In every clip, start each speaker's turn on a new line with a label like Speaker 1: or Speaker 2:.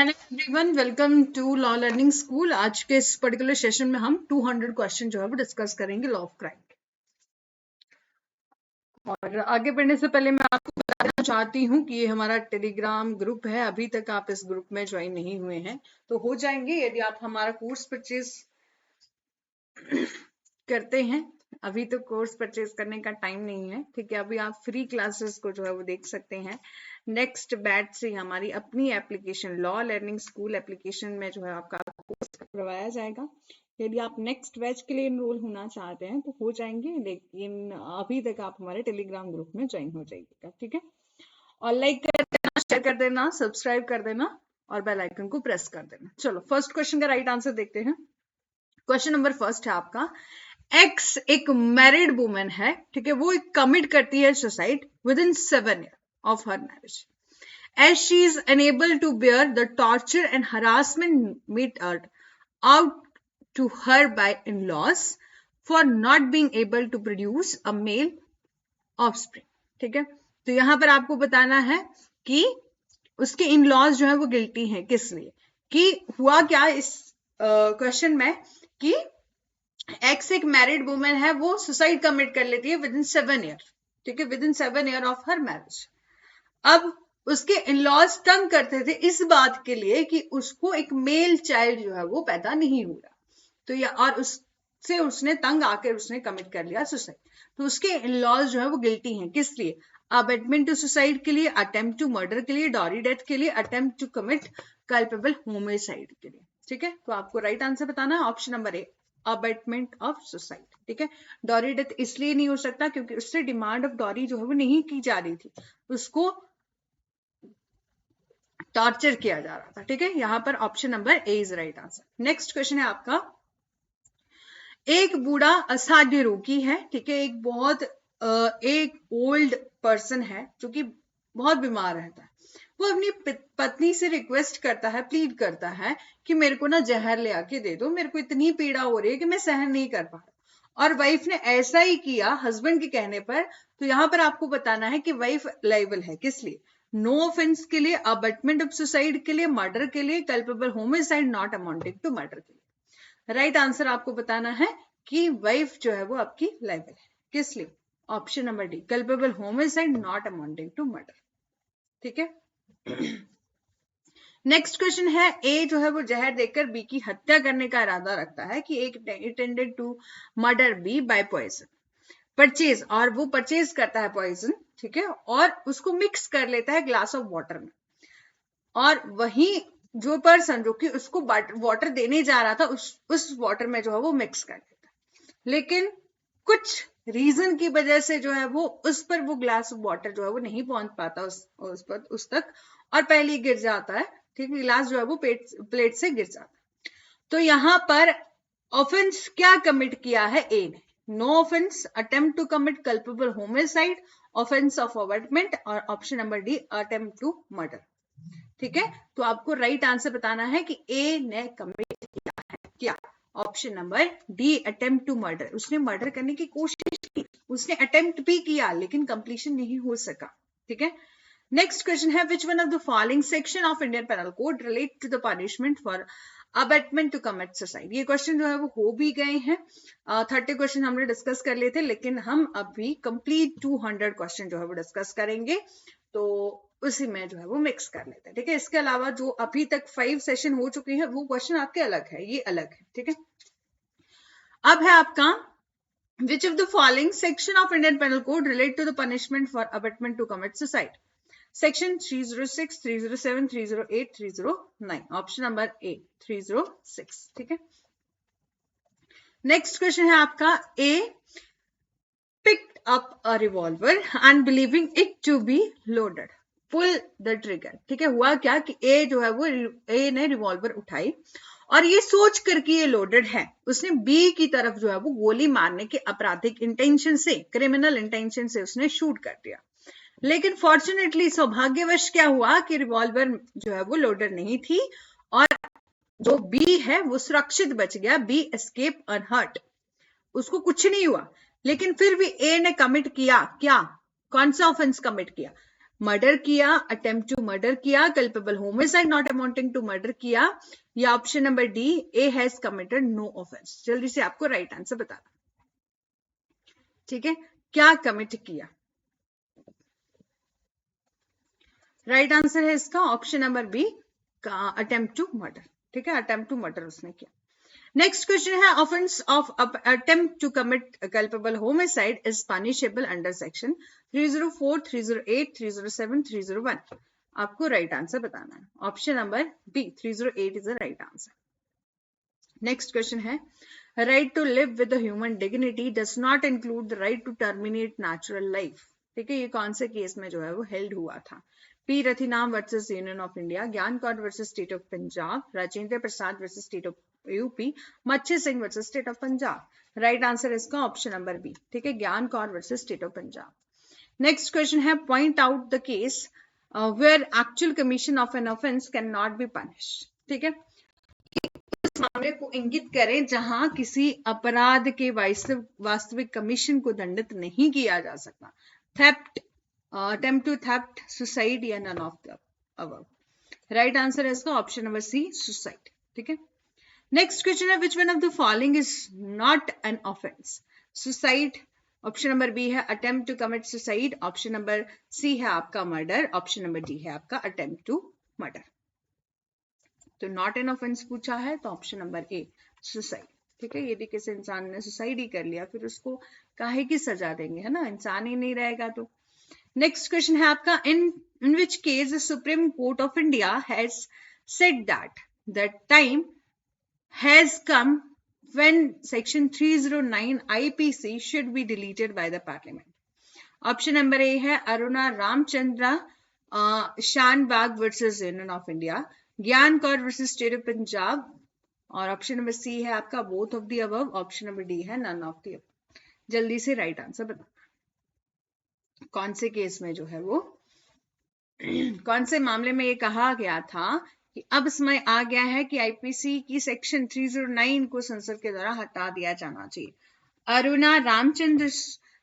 Speaker 1: Hello everyone, welcome to law learning school. आज के इस पर्टिकुलर सेशन में हम 200 क्वेश्चन जो है वो डिस्कस करेंगे लॉ ऑफ क्राइम। और आगे बढ़ने से पहले मैं आपको बताना चाहती हूँ कि ये हमारा टेलीग्राम ग्रुप है। अभी तक आप इस ग्रुप में ज्वाइन नहीं हुए हैं तो हो जाएंगे यदि आप हमारा कोर्स परचेज करते हैं। अभी तो कोर्स परचेज करने का टाइम नहीं है, ठीक है। अभी आप फ्री क्लासेस को जो है वो देख सकते हैं। नेक्स्ट बैच से हमारी अपनी application law learning school application में जो है आपका कोर्स करवाया जाएगा। यदि आप नेक्स्ट बैच के लिए एनरोल होना चाहते हैं तो हो जाएंगे, लेकिन अभी तक आप हमारे टेलीग्राम ग्रुप में ज्वाइन हो जाइएगा, ठीक है। और लाइक कर देना, शेयर कर देना, सब्सक्राइब कर देना और बेल आइकन को प्रेस कर देना। चलो फर्स्ट क्वेश्चन का राइट आंसर देखते हैं। क्वेश्चन नंबर फर्स्ट है आपका, एक्स एक मैरिड वुमेन है, ठीक है। वो एक कमिट करती है suicide within 7 years of her marriage as she is unable to bear the torture and harassment meted out to her by in-laws for not being able to produce a male offspring, ठीक है। तो यहां पर आपको बताना है कि उसके इन लॉज जो है वो गिल्टी हैं। किस लिए? कि हुआ क्या इस क्वेश्चन में कि एक्स एक मैरिड वुमेन है, वो सुसाइड कमिट कर लेती है विद इन 7 years, ठीक है, with in 7 years of her marriage. अब उसके इन-लॉज तंग करते थे इस बात के लिए कि उसको एक मेल चाइल्ड जो है वो पैदा नहीं हो रहा, तो या और उससे उसने तंग आकर उसने कमिट कर लिया सुसाइड। तो उसके इन-लॉज जो है वो गिल्टी हैं। किस लिए? अबेटमेंट टू सुसाइड के लिए, अटेम्प्ट टू मर्डर के लिए, डॉरी डेथ के लिए, attempt to commit culpable homicide के लिए, ठीक है। तो आपको राइट आंसर बताना है option number A, abetment of suicide, ठीक है। डॉरी डेथ इसलिए नहीं हो सकता क्योंकि उससे डिमांड ऑफ डॉरी जो है वो नहीं की जा रही थी, उसको टॉर्चर किया जा रहा था, ठीक है। यहां पर option number A is right answer. Next question है आपका, एक बूढ़ा असाध्य रोगी है, ठीक है। एक ओल्ड पर्सन है जो कि बहुत बीमार रहता है। वो अपनी पत्नी से रिक्वेस्ट करता है, प्लीड करता है कि मेरे को ना जहर ले आके दे दो, मेरे को इतनी पीड़ा हो रही है कि मैं सहन नहीं कर पा रहा। और वाइफ ने ऐसा ही किया हस्बैंड के कहने पर। तो यहां पर आपको बताना है कि वाइफ लायबल है। किस लिए? नो ऑफेंस के लिए, अबटमेंट ऑफ सुसाइड के लिए, मर्डर के लिए, culpable homicide not amounting to murder के लिए। राइट आंसर आपको बताना है कि वाइफ जो है वो आपकी लायबल है। किस लिए? Option number D, culpable homicide not amounting to murder, ठीक है। नेक्स्ट क्वेश्चन है, ए जो है वो जहर देकर बी की हत्या करने का इरादा रखता है कि एक intended to murder be by poison purchase, और वो परचेज करता है पॉइजन, ठीक है, और उसको मिक्स कर लेता है ग्लास ऑफ वाटर में। और वही जो पर्सन जो कि उसको वाटर देने जा रहा था उस वाटर में जो है वो मिक्स कर देता है, लेकिन कुछ रीजन की वजह से जो है वो उस पर वो ग्लास ऑफ वाटर जो है वो नहीं पहुंच पाता उस तक, और पहले गिर जाता है, ठीक है। गिलास जो है वो प्लेट से गिर जाता है। तो यहां पर ऑफेंस क्या कमिट किया है ए ने? No offence, attempt to commit culpable homicide, offence of abetment, और option number D, attempt to murder, ठीक है। तो आपको राइट आंसर बताना है कि ए ने कमिट किया है क्या? Option number D, attempt to murder. उसने मर्डर करने की कोशिश की, उसने अटेम्प्ट भी किया, लेकिन कंप्लीशन नहीं हो सका, ठीक है। नेक्स्ट क्वेश्चन है, which one of the following section of Indian penal code relate to the punishment for abetment to commit suicide? ये क्वेश्चन जो है वो हो भी गए हैं, 30 क्वेश्चन हमने डिस्कस कर लिए थे, लेकिन हम अभी कंप्लीट 200 क्वेश्चन जो है वो डिस्कस करेंगे, तो उसी में जो है वो मिक्स कर लेते हैं, ठीक है। इसके अलावा जो अभी तक 5 सेशन हो चुके हैं वो क्वेश्चन आपके अलग है, ये अलग है, ठीक है। अब है आपका, which of the following section of Indian Penal Code relate to the punishment for abetment to commit suicide? Section 306, 307, 308, 309, option number ए 306, ठीक है। नेक्स्ट क्वेश्चन है आपका, ए picked up a revolver and believing it to be loaded, pull the trigger, ठीक है। हुआ क्या कि ए जो है वो ए ने रिवॉल्वर उठाई और ये सोच कर कि ये लोडेड है, उसने बी की तरफ जो है वो गोली मारने के आपराधिक इंटेंशन से, क्रिमिनल इंटेंशन से उसने शूट कर दिया। लेकिन फॉर्चुनेटली, सौभाग्यवश क्या हुआ कि रिवॉल्वर जो है वो लोडेड नहीं थी और जो बी है वो सुरक्षित बच गया। बी एस्केप अनहर्ट, उसको कुछ नहीं हुआ। लेकिन फिर भी ए ने कमिट किया क्या? कौन सा ऑफेंस कमिट किया? मर्डर किया, अटेम्प्ट टू मर्डर किया, culpable homicide not amounting to murder किया, या option number D A has committed no offence. जल्दी से आपको राइट आंसर बताना, ठीक है, क्या कमिट किया। राइट आंसर है इसका option number B, attempt to murder, ठीक है, अटेम्प्ट टू मर्डर उसने किया। नेक्स्ट क्वेश्चन है, offence of attempt to commit culpable homicide is punishable under section 304, 308, 307, 301। आपको राइट आंसर बताना है, option number B 308 is the right answer. Next question है, right to live with human dignity does not include the right to terminate natural life. ठीक है, ये कौन से case में जो है वो हेल्ड हुआ था। P Rathinam versus union of India, Gian Kaur versus state of Punjab, Rajendra Prasad versus state of UP, Machhi Singh versus state of Punjab. Right answer इसका ऑप्शन नंबर बी, ठीक है, Gian Kaur versus state of Punjab. Next question है, point out the case where actual commission of an offence can not be punished. ठीक है, इस मामले को इंगित करें जहां किसी अपराध के वास्तविक कमीशन को दंडित नहीं किया जा सकता। Theft, attempt to theft, suicide या none of the above. Right answer है इसका ऑप्शन नंबर सी, सुसाइड। ठीक है, नेक्स्ट क्वेश्चन है, which one of the following is not an offence. Suicide, option number B है attempt to commit suicide, option number C है आपका murder, option number D है आपका अटेम्प्ट टू मर्डर। तो not an offence पूछा है तो ऑप्शन नंबर ए, suicide. ठीक है, यदि किसी इंसान ने सुसाइड ही कर लिया फिर उसको काहे की सजा देंगे, है ना, इंसान ही नहीं रहेगा। तो नेक्स्ट क्वेश्चन है आपका, in which case the supreme court of India has said that the time has come when section 309 IPC should be deleted by the parliament. Option number A है Aruna Ramchandra Shanbaug versus union of India, Gian Kaur versus state of Punjab, और option number C है आपका both of the above, option number D है none of the above. जल्दी से right answer बताना, कौन से केस में जो है वो कौन से मामले में ये कहा गया था कि अब समय आ गया है कि आईपीसी की सेक्शन 309 को संसद के द्वारा हटा दिया जाना चाहिए। Aruna Ramchandra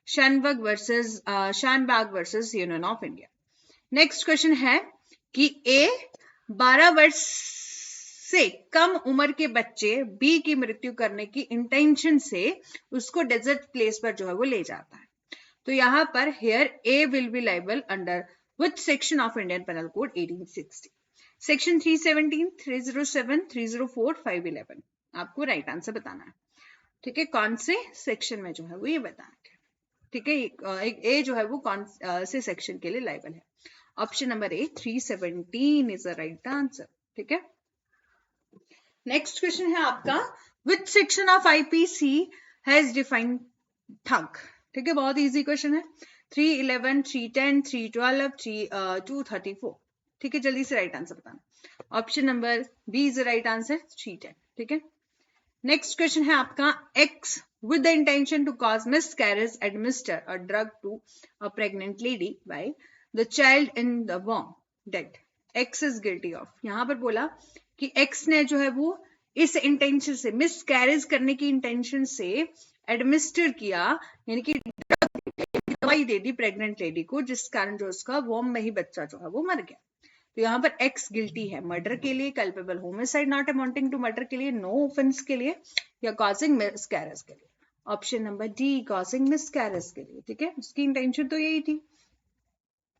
Speaker 1: Shanbaug versus union of India. Next question है कि ए 12 वर्ष से कम उम्र के बच्चे बी की मृत्यु करने की इंटेंशन से उसको डेजर्ट प्लेस पर जो है वो ले जाता है। तो यहां पर here A will be liable under which section of Indian Penal Code 1860? Section 317, 307, 304, 511। आपको राइट आंसर बताना है, ठीक है, कौन से सेक्शन में जो है वो ये बताना है। ठीक है, ए जो है वो कौन से सेक्शन के लिए लायबल है। Option number A 317 is the right answer. ठीक है, नेक्स्ट क्वेश्चन है आपका, विच section of IPC has defined ठग। ठीक है, बहुत इजी क्वेश्चन है। 311, 310, 312, 234। ठीक है, जल्दी से राइट आंसर बताना, option number B is the right answer, 310। ठीक है, नेक्स्ट क्वेश्चन है आपका, X with the intention to cause miscarriage administer a drug to a pregnant lady by the child in the womb dead, x is guilty of। यहां पर बोला कि x ने जो है वो इस इंटेंशन से मिसकैरेज करने की इंटेंशन से एडमिनिस्टर किया, यानी कि दवाई दे दी प्रेग्नेंट लेडी को, जिस कारण जो उसका वॉम में ही बच्चा जो है वो मर गया। तो यहाँ पर एक्स गिल्टी है मर्डर के लिए, culpable homicide not amounting to murder के लिए, नो ऑफेंस के लिए, या कॉजिंग मिसकैरेज के लिए। Option number D causing miscarriage के लिए। ठीक है, उसकी इंटेंशन तो यही थी।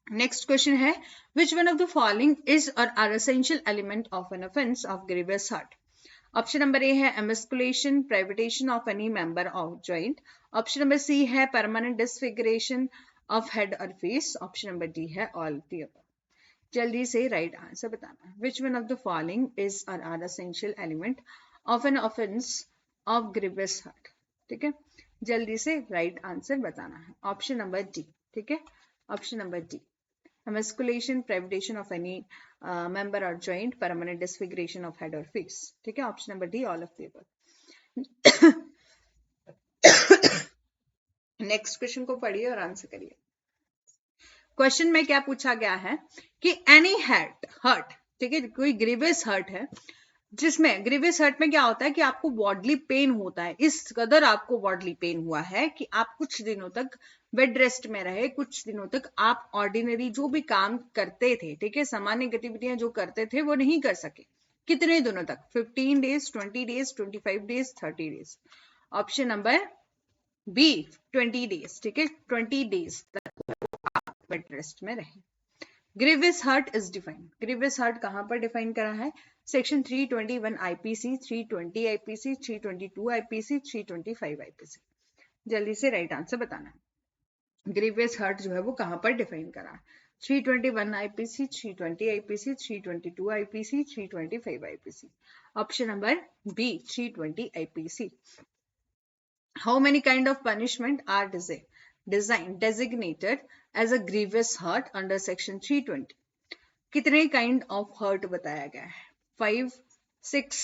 Speaker 1: नेक्स्ट क्वेश्चन है, which one of the following is और are essential element of an offence of grievous hurt. Option number A है emasculation, privation of any member of joint, option number C है permanent disfiguration of head और face, option number D है all of the above. जल्दी से right answer बताना, which one of the following is और are essential element of an offence of grievous hurt. ठीक है, जल्दी से राइट आंसर बताना है, ऑप्शन नंबर डी। ठीक है, option number D, emasculation, privation of any member और joint, permanent disfiguration of head और फेस। ठीक है, option number D all of the above. Next question को पढ़िए और आंसर करिए। क्वेश्चन में क्या पूछा गया है कि एनी हर्ट, ठीक है, कोई ग्रीवियस हर्ट है जिसमें ग्रीवियस हर्ट में क्या होता है कि आपको बॉडली पेन होता है, इस कदर आपको बॉडली पेन हुआ है कि आप कुछ दिनों तक बेड रेस्ट में रहे, कुछ दिनों तक आप ऑर्डिनरी जो भी काम करते थे, ठीक है, सामान्य गतिविधियां जो करते थे वो नहीं कर सके। कितने दिनों तक? 15 days, 20 days, 25 days, 30 days. Option number B 20 days, ठीक है, 20 डेज तक बेड रेस्ट में रहे। Grievous hurt is defined, grievous hurt कहां पर डिफाइन करा है? Section 321 IPC, 320 IPC, 322 IPC, 325 IPC. जल्दी से राइट आंसर बताना है। ग्रीवियस हर्ट जो है वो कहां पर डिफाइन करा है? 321 IPC, 320 IPC, 322 IPC, 325 IPC. Option number B 320 IPC. How many kind of punishment are designated as a grievous hurt under section 320? कितने काइंड ऑफ हर्ट बताया गया है? 5, 6,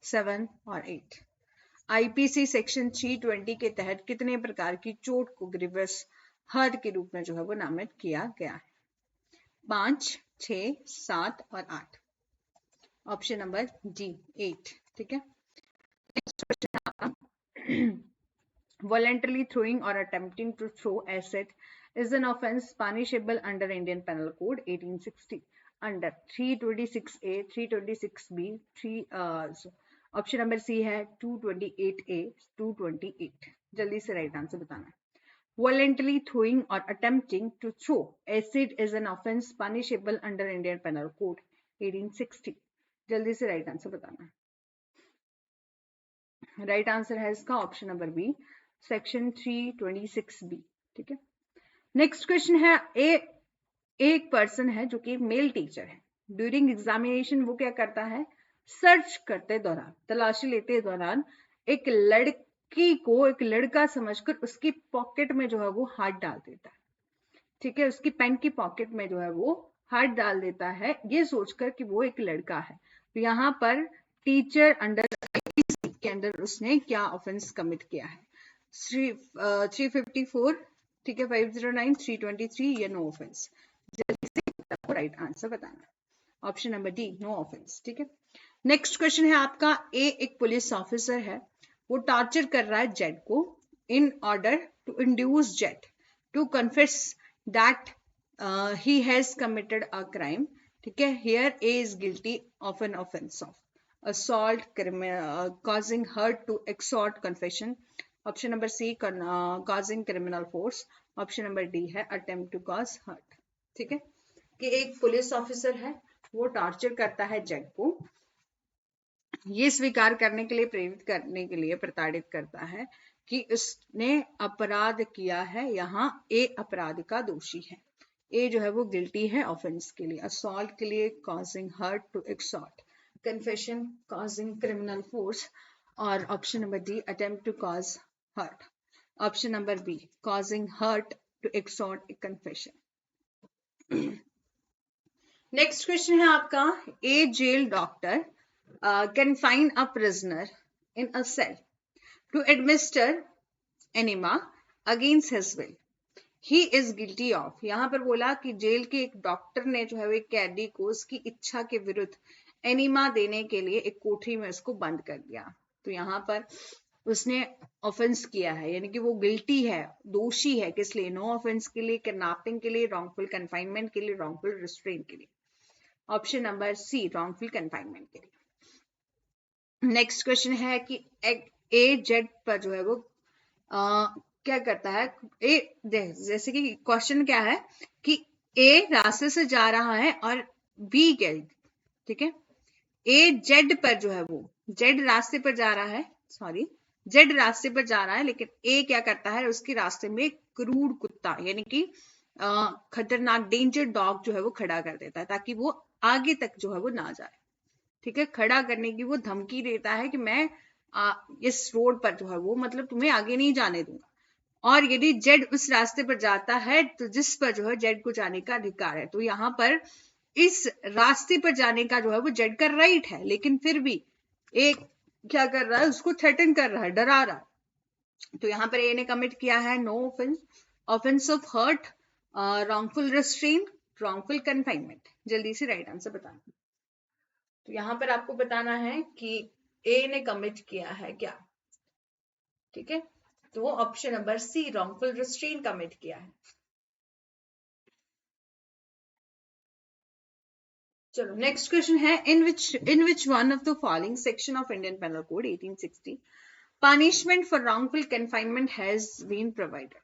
Speaker 1: 7 और 8। आईपीसी सेक्शन 320 के तहत कितने प्रकार की चोट को ग्रीवियस हर्ट के रूप में जो है वो नामित किया गया है? 5, 6, 7 और 8। ऑप्शन नंबर डी 8, ठीक है। Voluntarily throwing or attempting to throw acid is an offense punishable under Indian Penal Code 1860 under 326A, 326B, 3 option number C है 228A, 228। जल्दी से राइट आंसर बताना। Voluntarily throwing or attempting to throw acid is an offense punishable under Indian Penal Code 1860। जल्दी से right answer बताना। Right answer है इसका option number B section 326B, ठीक है। नेक्स्ट क्वेश्चन है, एक पर्सन है जो कि मेल टीचर है। ड्यूरिंग एग्जामिनेशन वो क्या करता है? सर्च करते दौरान, तलाशी लेते दौरान एक लड़की को एक लड़का समझकर उसकी पॉकेट में जो है वो हाथ डाल देता है, ठीक है, उसकी पैंट की पॉकेट में जो है वो हाथ डाल देता है, ये सोचकर कि वो एक लड़का है। तो यहाँ पर टीचर अंडर के अंदर उसने क्या ऑफेंस कमिट किया है? 354, ठीक है, 509, 323 या नो ऑफेंस? जल्दी से आपको राइट आंसर बताना। Option number D no offence, ठीक है। नेक्स्ट क्वेश्चन है आपका, एक पुलिस ऑफिसर है, वो टॉर्चर कर रहा है जेड को in order to induce Z to confess that he has committed a crime, ठीक है। Here A is guilty of an offence of assault, causing hurt to extort confession. Option number C causing criminal force। Option number D है attempt to cause hurt, ठीक है। कि एक police officer है, वो torture करता है जेड को, ये स्वीकार करने के लिए, प्रेरित करने के लिए प्रताड़ित करता है कि उसने अपराध किया है। यहाँ ए अपराध का दोषी है, ए जो है वो गिल्टी है ऑफेंस के लिए, असॉल्ट के लिए causing hurt to extort, confession causing criminal force, और option number D attempt to cause hurt। Option number B causing hurt to extort a confession। Next question है आपका, a jail doctor confine a prisoner in a cell to administer enema against his will. He is guilty of, यहाँ पर बोला कि jail के एक doctor ने जो है वो एक कैदी को उसकी इच्छा के विरुद्ध एनिमा देने के लिए एक कोठरी में उसको बंद कर दिया। तो यहाँ पर उसने ऑफेंस किया है, यानी कि वो गिल्टी है, दोषी है। किस लिए? नो ऑफेंस के लिए, किडनैपिंग के लिए, रॉन्गफुल कन्फाइनमेंट के लिए, रॉन्गफुल रिस्ट्रेंट के लिए। Option number C wrongful confinement के लिए। नेक्स्ट क्वेश्चन है कि ए जेड पर जो है वो क्या करता है? जैसे कि क्वेश्चन क्या है कि ए रास्ते से जा रहा है और बी क्या, ठीक है, ए जेड पर जो है वो जेड रास्ते पर जा रहा है, सॉरी जेड रास्ते पर जा रहा है, लेकिन ए क्या करता है? उसके रास्ते में क्रूर कुत्ता यानी कि खतरनाक डेंजर डॉग जो है वो खड़ा कर देता है ताकि वो आगे तक जो है वो ना जाए, ठीक है। खड़ा करने की वो धमकी देता है कि मैं इस रोड पर जो है वो मतलब तुम्हें आगे नहीं जाने दूंगा। और यदि जेड उस रास्ते पर जाता है तो जिस पर जो है जेड को जाने का अधिकार है, तो यहाँ पर इस रास्ते पर जाने का जो है वो जेड का राइट है, लेकिन फिर भी एक क्या कर रहा है? उसको थ्रेटन कर रहा है, डरा रहा है। तो यहाँ पर ए ने कमिट किया है no offence, offence of hurt, wrongful restrain, wrongful confinement. जल्दी से राइट आंसर बताना। तो यहाँ पर आपको बताना है कि ए ने कमिट किया है क्या, ठीक है। तो option number C wrongful restrain commit किया है। चलो नेक्स्ट क्वेश्चन है, in which one of the following section of Indian penal code 1860 punishment for wrongful confinement has been provided,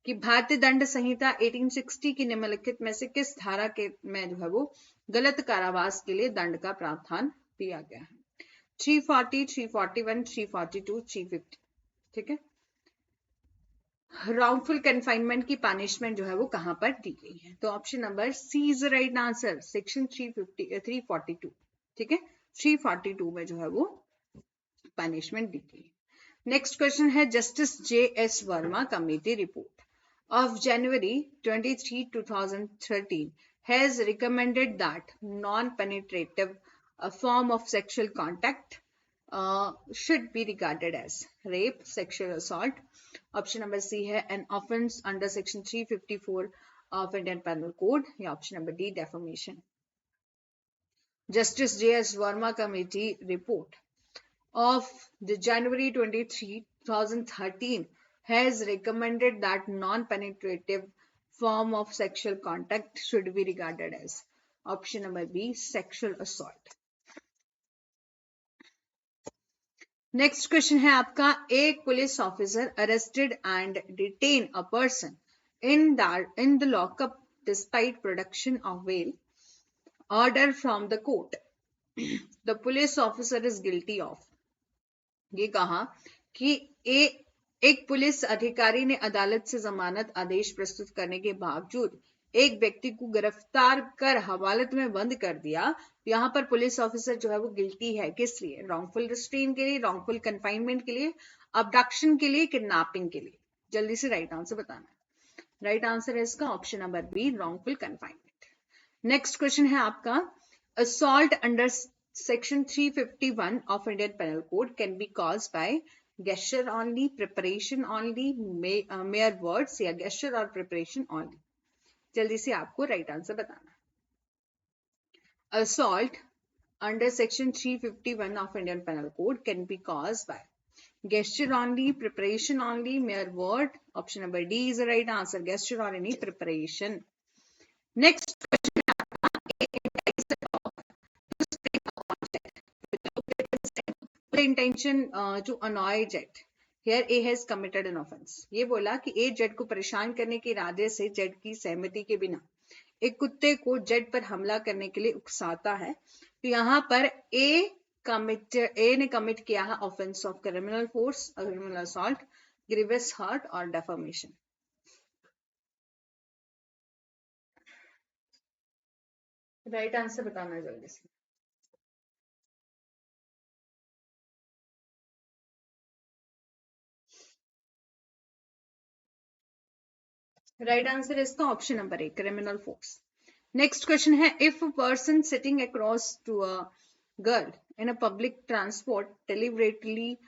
Speaker 1: कि भारतीय दंड संहिता 1860 की निम्नलिखित में से किस धारा के में जो है वो गलत कारावास के लिए दंड का प्रावधान दिया गया है। 340, 341, 342, 350, ठीक है। रॉन्गफुल कन्फाइनमेंट की पनिशमेंट जो है वो कहां पर दी गई है, तो option number C is the right answer, section 342, ठीक है। 342 में जो है वो पनिशमेंट दी गई है। नेक्स्ट क्वेश्चन है, justice JS Verma committee report of January 23, 2013 has recommended that non-penetrative form of sexual contact should be regarded as rape, sexual assault. Option number C है an offense under section 354 of Indian Penal Code, या option number D defamation. Justice JS Verma Committee report of the January 23, 2013 has recommended that non-penetrative form of sexual contact should be regarded as option number B sexual assault. Next question है आपका, एक police officer arrested and detain a person in the lockup despite production of bail order from the court, the police officer is guilty of. ये कहा कि एक police अधिकारी ने अदालत से जमानत आदेश प्रस्तुत करने के बावजूद एक व्यक्ति को गिरफ्तार कर हवालात में बंद कर दिया। यहाँ पर पुलिस ऑफिसर जो है वो गिल्टी है, किस लिए? रॉन्गफुल रिस्ट्रेन के लिए, रॉन्गफुल कन्फाइनमेंट के लिए, अबडक्शन के लिए, किडनैपिंग के लिए। जल्दी से राइट आंसर बताना है। राइट आंसर है इसका option number B wrongful confinement. Next question है आपका, assault under Section 351 of Indian Penal Code can be caused by gesture only, preparation only, mere words या gesture और preparation only। जल्दी से आपको राइट आंसर बताना। Assault under Section 351 of Indian Penal Code can be caused by gesture only, preparation only, mere word. Option number D is the right answer, gesture or any preparation. Next question है intention to annoy jet, here A has committed an offense। ये बोला कि A jet को परेशान करने के इरादे से जेट की सहमति के बिना एक कुत्ते को जेट पर हमला करने के लिए उकसाता है। तो यहाँ पर A ने कमिट किया है offence of criminal force, criminal assault, grievous hurt और डेफामेशन। राइट आंसर बताना जल्दी से। राइट आंसर इसका option number A criminal force. Next question है, if a person sitting across to a girl in a public transport deliberately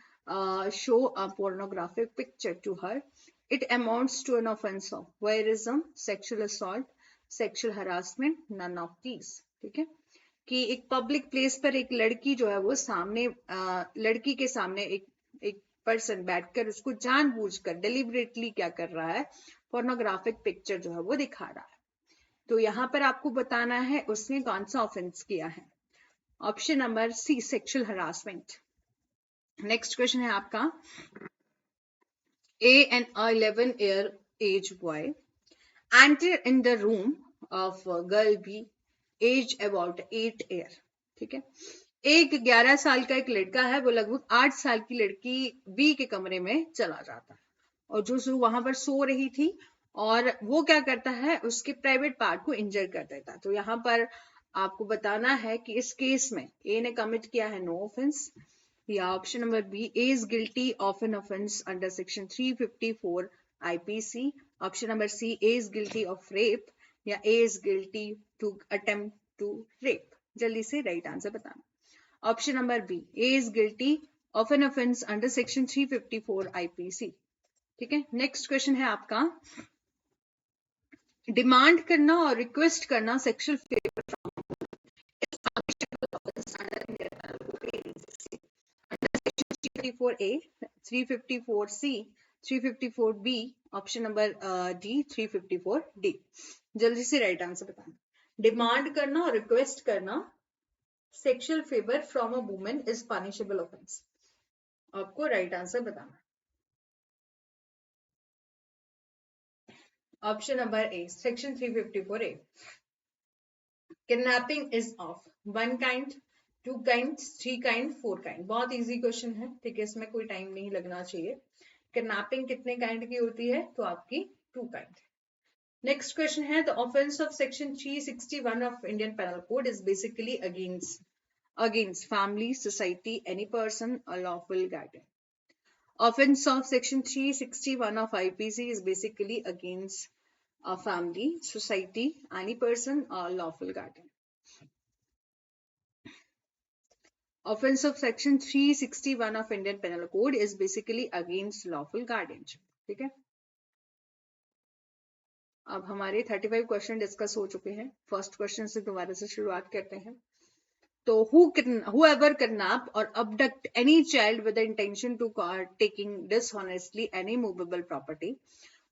Speaker 1: show a pornographic picture to her, it amounts to an offense of voyeurism, sexual assault, sexual harassment, none of these। ठीक है, कि एक public place पर एक लड़की जो है वो सामने लड़की के सामने एक पर्सन बैठकर उसको जानबूझकर डिलिबरेटली क्या कर रहा है, पोर्नोग्राफिक पिक्चर जो है वो दिखा रहा है। तो यहाँ पर आपको बताना है उसने कौन सा ऑफेंस किया है। Option number C sexual harassment. Next question है आपका, an 11-year age boy entered in the room of girl B age about 8 year। ठीक है, एक 11 साल का एक लड़का है, वो लगभग 8 साल की लड़की बी के कमरे में चला जाता है और जो वहां पर सो रही थी और वो क्या करता है, उसके प्राइवेट पार्ट को इंजर कर देता है। तो यहाँ पर आपको बताना है कि इस केस में ए ने कमिट किया है नो ऑफेंस, या option number B A is guilty of an offence under section 354 IPC। Option number C A is guilty of rape, या A is guilty to attempt to rape. जल्दी से right answer बताना। Option number B A is guilty of an offence under section 354 IPC। ठीक है, next question है आपका, demand करना और रिक्वेस्ट करना sexual favour 354A, 354C, 354B, option number D 354D। जल्दी से राइट आंसर बताना। डिमांड करना और रिक्वेस्ट करना sexual favour from a women is punishable offence. आपको राइट आंसर बताना। Option number A, section 354A। Kidnapping is of 1 kind, 2 kind, 3 kind, 4 kind. बहुत easy question है, ठीक है, इसमें कोई टाइम नहीं लगना चाहिए। किडनैपिंग कितने काइंड की होती है? तो आपकी 2 काइंड। नेक्स्ट क्वेश्चन है, the offence of section 361 of Indian penal code is basically against family, society, any person, a lawful guardian. Offense of section 361 of IPC is basically against a family, society, any person, or lawful guardian. Offense of section 361 of Indian Penal Code is basically against lawful guardianship. ठीक है, अब हमारे 35 question discuss हो चुके हैं। First question से दोबारा से शुरुआत करते हैं। तो whoever kidnap or abduct any child with the intention to taking dishonestly any movable property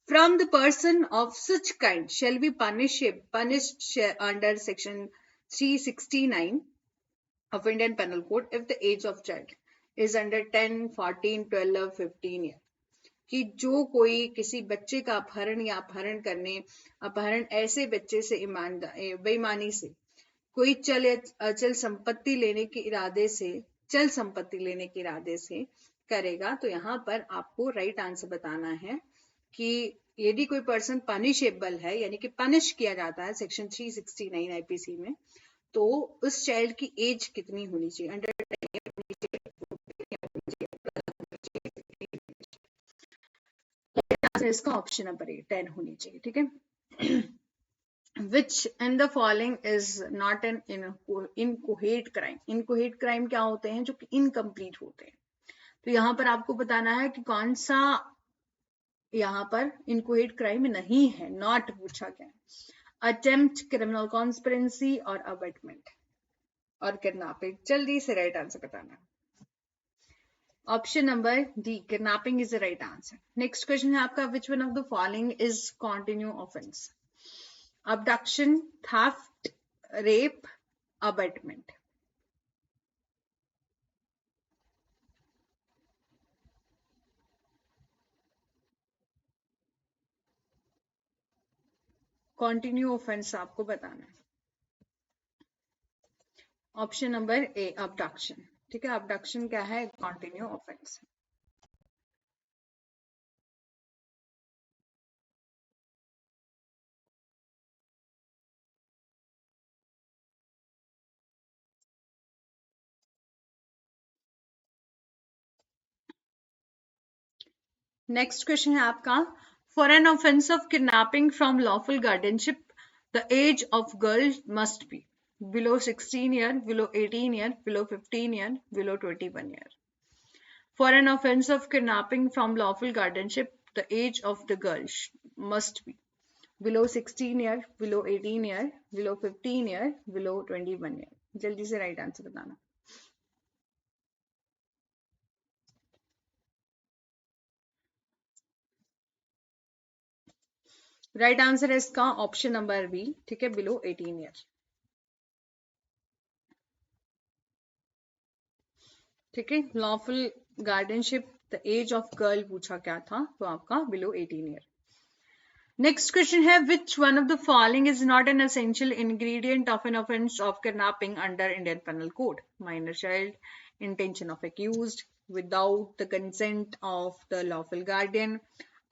Speaker 1: from the person of such kind shall be punished under section 369 of Indian Penal Code if the age of child is under 10, 14, 12, 15 years. कि जो कोई किसी बच्चे का अपहरण ऐसे बच्चे से बेईमानी से कोई चल संपत्ति लेने के इरादे से करेगा, तो यहाँ पर आपको राइट आंसर बताना है कि यदि कोई पर्सन पनिशेबल है, यानी कि पनिश किया जाता है सेक्शन 369 आईपीसी में, तो उस चाइल्ड की एज कितनी होनी चाहिए? अंडर इसका ऑप्शन नंबर 10 होनी चाहिए। ठीक है, which in the following is not an inchoate crime. Inchoate crime क्या होते हैं? जो कि इनकम्प्लीट होते हैं। तो यहाँ पर आपको बताना है कि कौन सा यहाँ पर inchoate crime नहीं है, नॉट पूछा गया। अटेम्प्ट, क्रिमिनल कॉन्स्पिरेंसी और अबेटमेंट और किडनैपिंग। जल्दी से राइट आंसर बताना। Option number D, kidnapping is the right answer. Next question है आपका, विच one of the following is continue offence? abduction, theft, rape, abetment. Continue offence आपको बताना है। ऑप्शन नंबर ए, abduction। ठीक है, abduction क्या है? Continue offence. नेक्स्ट क्वेश्चन है आपका, for an offence of kidnapping from lawful guardianship the age of girl must be below 16 year, below 18 year, below 15 year, below 21 year. For an offense of kidnapping from lawful guardianship, the age of the girl must be below 16 year, below 18 year, below 15 year, below 21 year. जल्दी से right answer बताना। Right answer है इसका option number B. ठीक है, below 18 year. ठीक है, lawful guardianship the age of girl पूछा क्या था, तो आपका बिलो 18 ईयर। नेक्स्ट क्वेश्चन है, which one of the following is not an essential ingredient of an offence of kidnapping under Indian penal code? Minor child, intention of accused, without the consent of the lawful guardian,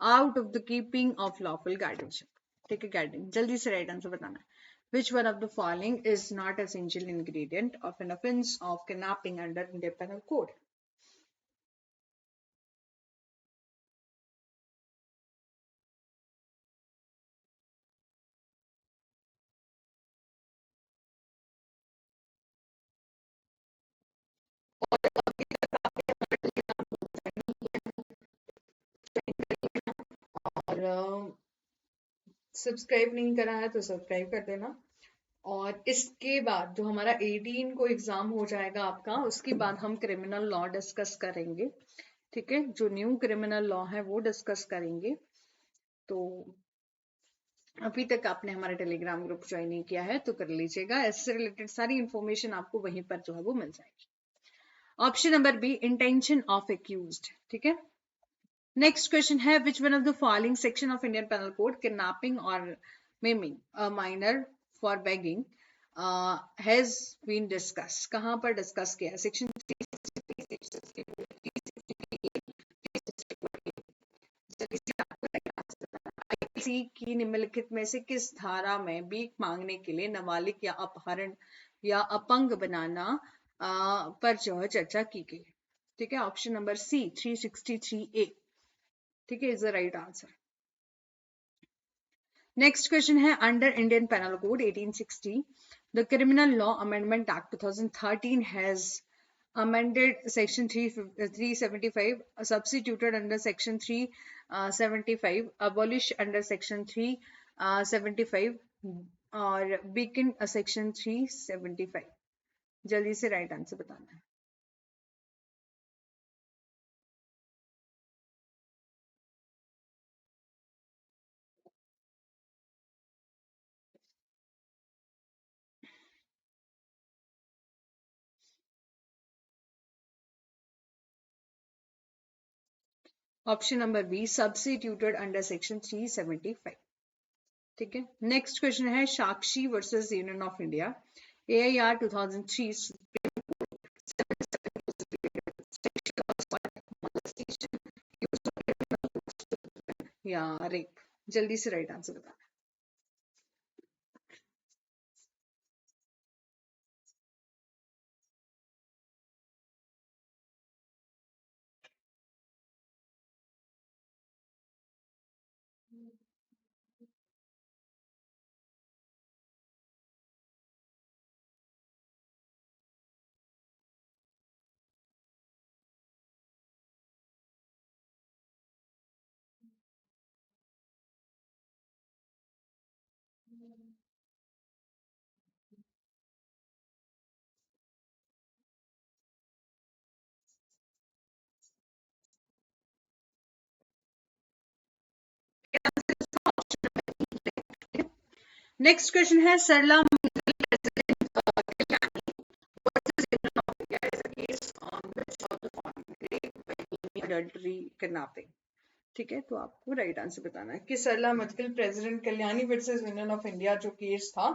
Speaker 1: out of the keeping of lawful guardianship. ठीक है, guardian. जल्दी से right answer बताना है। Which one of the following is not essential ingredient of an offense of kidnapping under Indian Penal Code? और subscribe नहीं करा है तो सब्सक्राइब कर देना, और इसके बाद जो हमारा 18 को एग्जाम हो जाएगा आपका, उसके बाद हम क्रिमिनल लॉ डिस्कस करेंगे। ठीक है, जो न्यू क्रिमिनल लॉ है वो डिस्कस करेंगे। तो अभी तक आपने हमारा टेलीग्राम ग्रुप ज्वाइन नहीं किया है तो कर लीजिएगा, इससे रिलेटेड सारी इंफॉर्मेशन आपको वहीं पर जो है वो मिल जाएगी। Option number B, intention of accused. ठीक है, नेक्स्ट क्वेश्चन है, which one of the following section of Indian penal code, kidnapping और maiming a minor for begging has been discuss. कहां पर डिस्कस किया है? सेक्शन आईपीसी की निम्नलिखित में से किस धारा में भीख मांगने के लिए नाबालिग या अपहरण या अपंग बनाना पर जो है चर्चा की गई? ठीक है, ऑप्शन नंबर सी 363A। ठीक है, is the right answer. Next question है, under Indian penal code 1860 the criminal law amendment act 2013 has amended section 375, substituted under section 375, abolish under section 375 और weaken section 375। जल्दी से राइट आंसर बताना है। Option number B, substituted under section 375। ठीक है, next question है, Sakshi versus union of India AIR 2003 या rape. जल्दी से राइट आंसर बताना। नेक्स्ट क्वेश्चन है, सरला अडल्ट्री किडनैपिंग। ठीक है, तो आपको राइट आंसर बताना है कि Sarla Mudgal president Kalyani versus union of India जो केस था,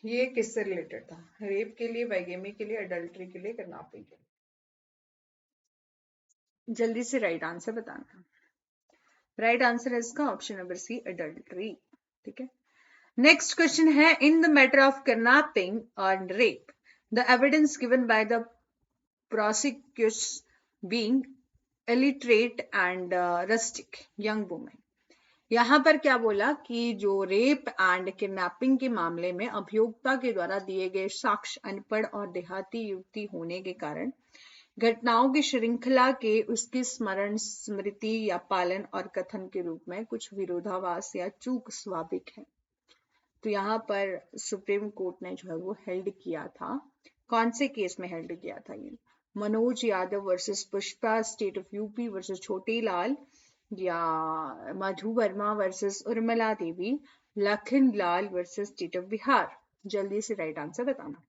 Speaker 1: ये किससे रिलेटेड था? रेप के लिए, बाइगेमी के लिए, अडल्ट्री के लिए, किडनैपिंग के लिए? जल्दी से राइट आंसर बताना। राइट आंसर है इसका ऑप्शन नंबर सी, अडल्ट्री। ठीक है, नेक्स्ट क्वेश्चन है, in the matter of kidnapping और rape the evidence given by the prosecutrix being illiterate and rustic young woman। यहाँ पर क्या बोला कि जो रेप एंड किडनैपिंग के मामले में अभियोक्ता के द्वारा दिए गए साक्ष्य अनपढ़ और देहाती युवती होने के कारण घटनाओं की श्रृंखला के उसके स्मरण, स्मृति या पालन और कथन के रूप में कुछ विरोधाभास या चूक स्वाभाविक है। तो यहाँ पर सुप्रीम कोर्ट ने जो है वो हेल्ड किया था, कौन से केस में हेल्ड किया था? ये Manoj Yadav versus Pushpa state of UP versus Chhotey Lal, या Madhu Verma versus Urmila Devi, Lakhan Lal versus state of Bihar. जल्दी से राइट आंसर बताना।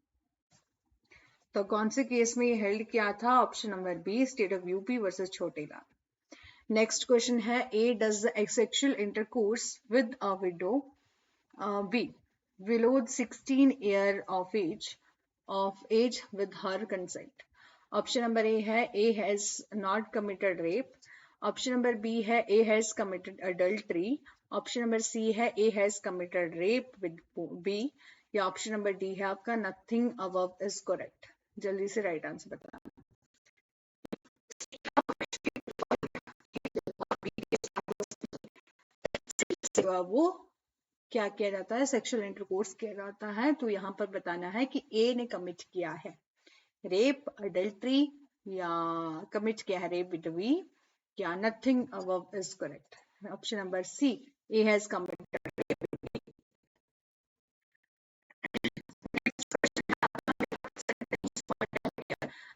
Speaker 1: तो कौन से केस में ये हेल्ड किया था? Option number B, state of UP versus Chhotey Lal. Next question है, A does the sexual intercourse with a widow B below 16 year of age with her consent। Option number A है A has not committed rape। Option number B है A has committed adultery। Option number C है A has committed rape with B, या option number D है आपका nothing above is correct। जल्दी से right answer बताना। वो क्या किया जाता है? सेक्सुअल इंटरकोर्स किया जाता है। तो यहाँ पर बताना है कि ए ने कमिट किया है रेप, अडल्ट्री, या कमिट किया है रेप विद बी, या nothing above is correct. Option number C, A has committed.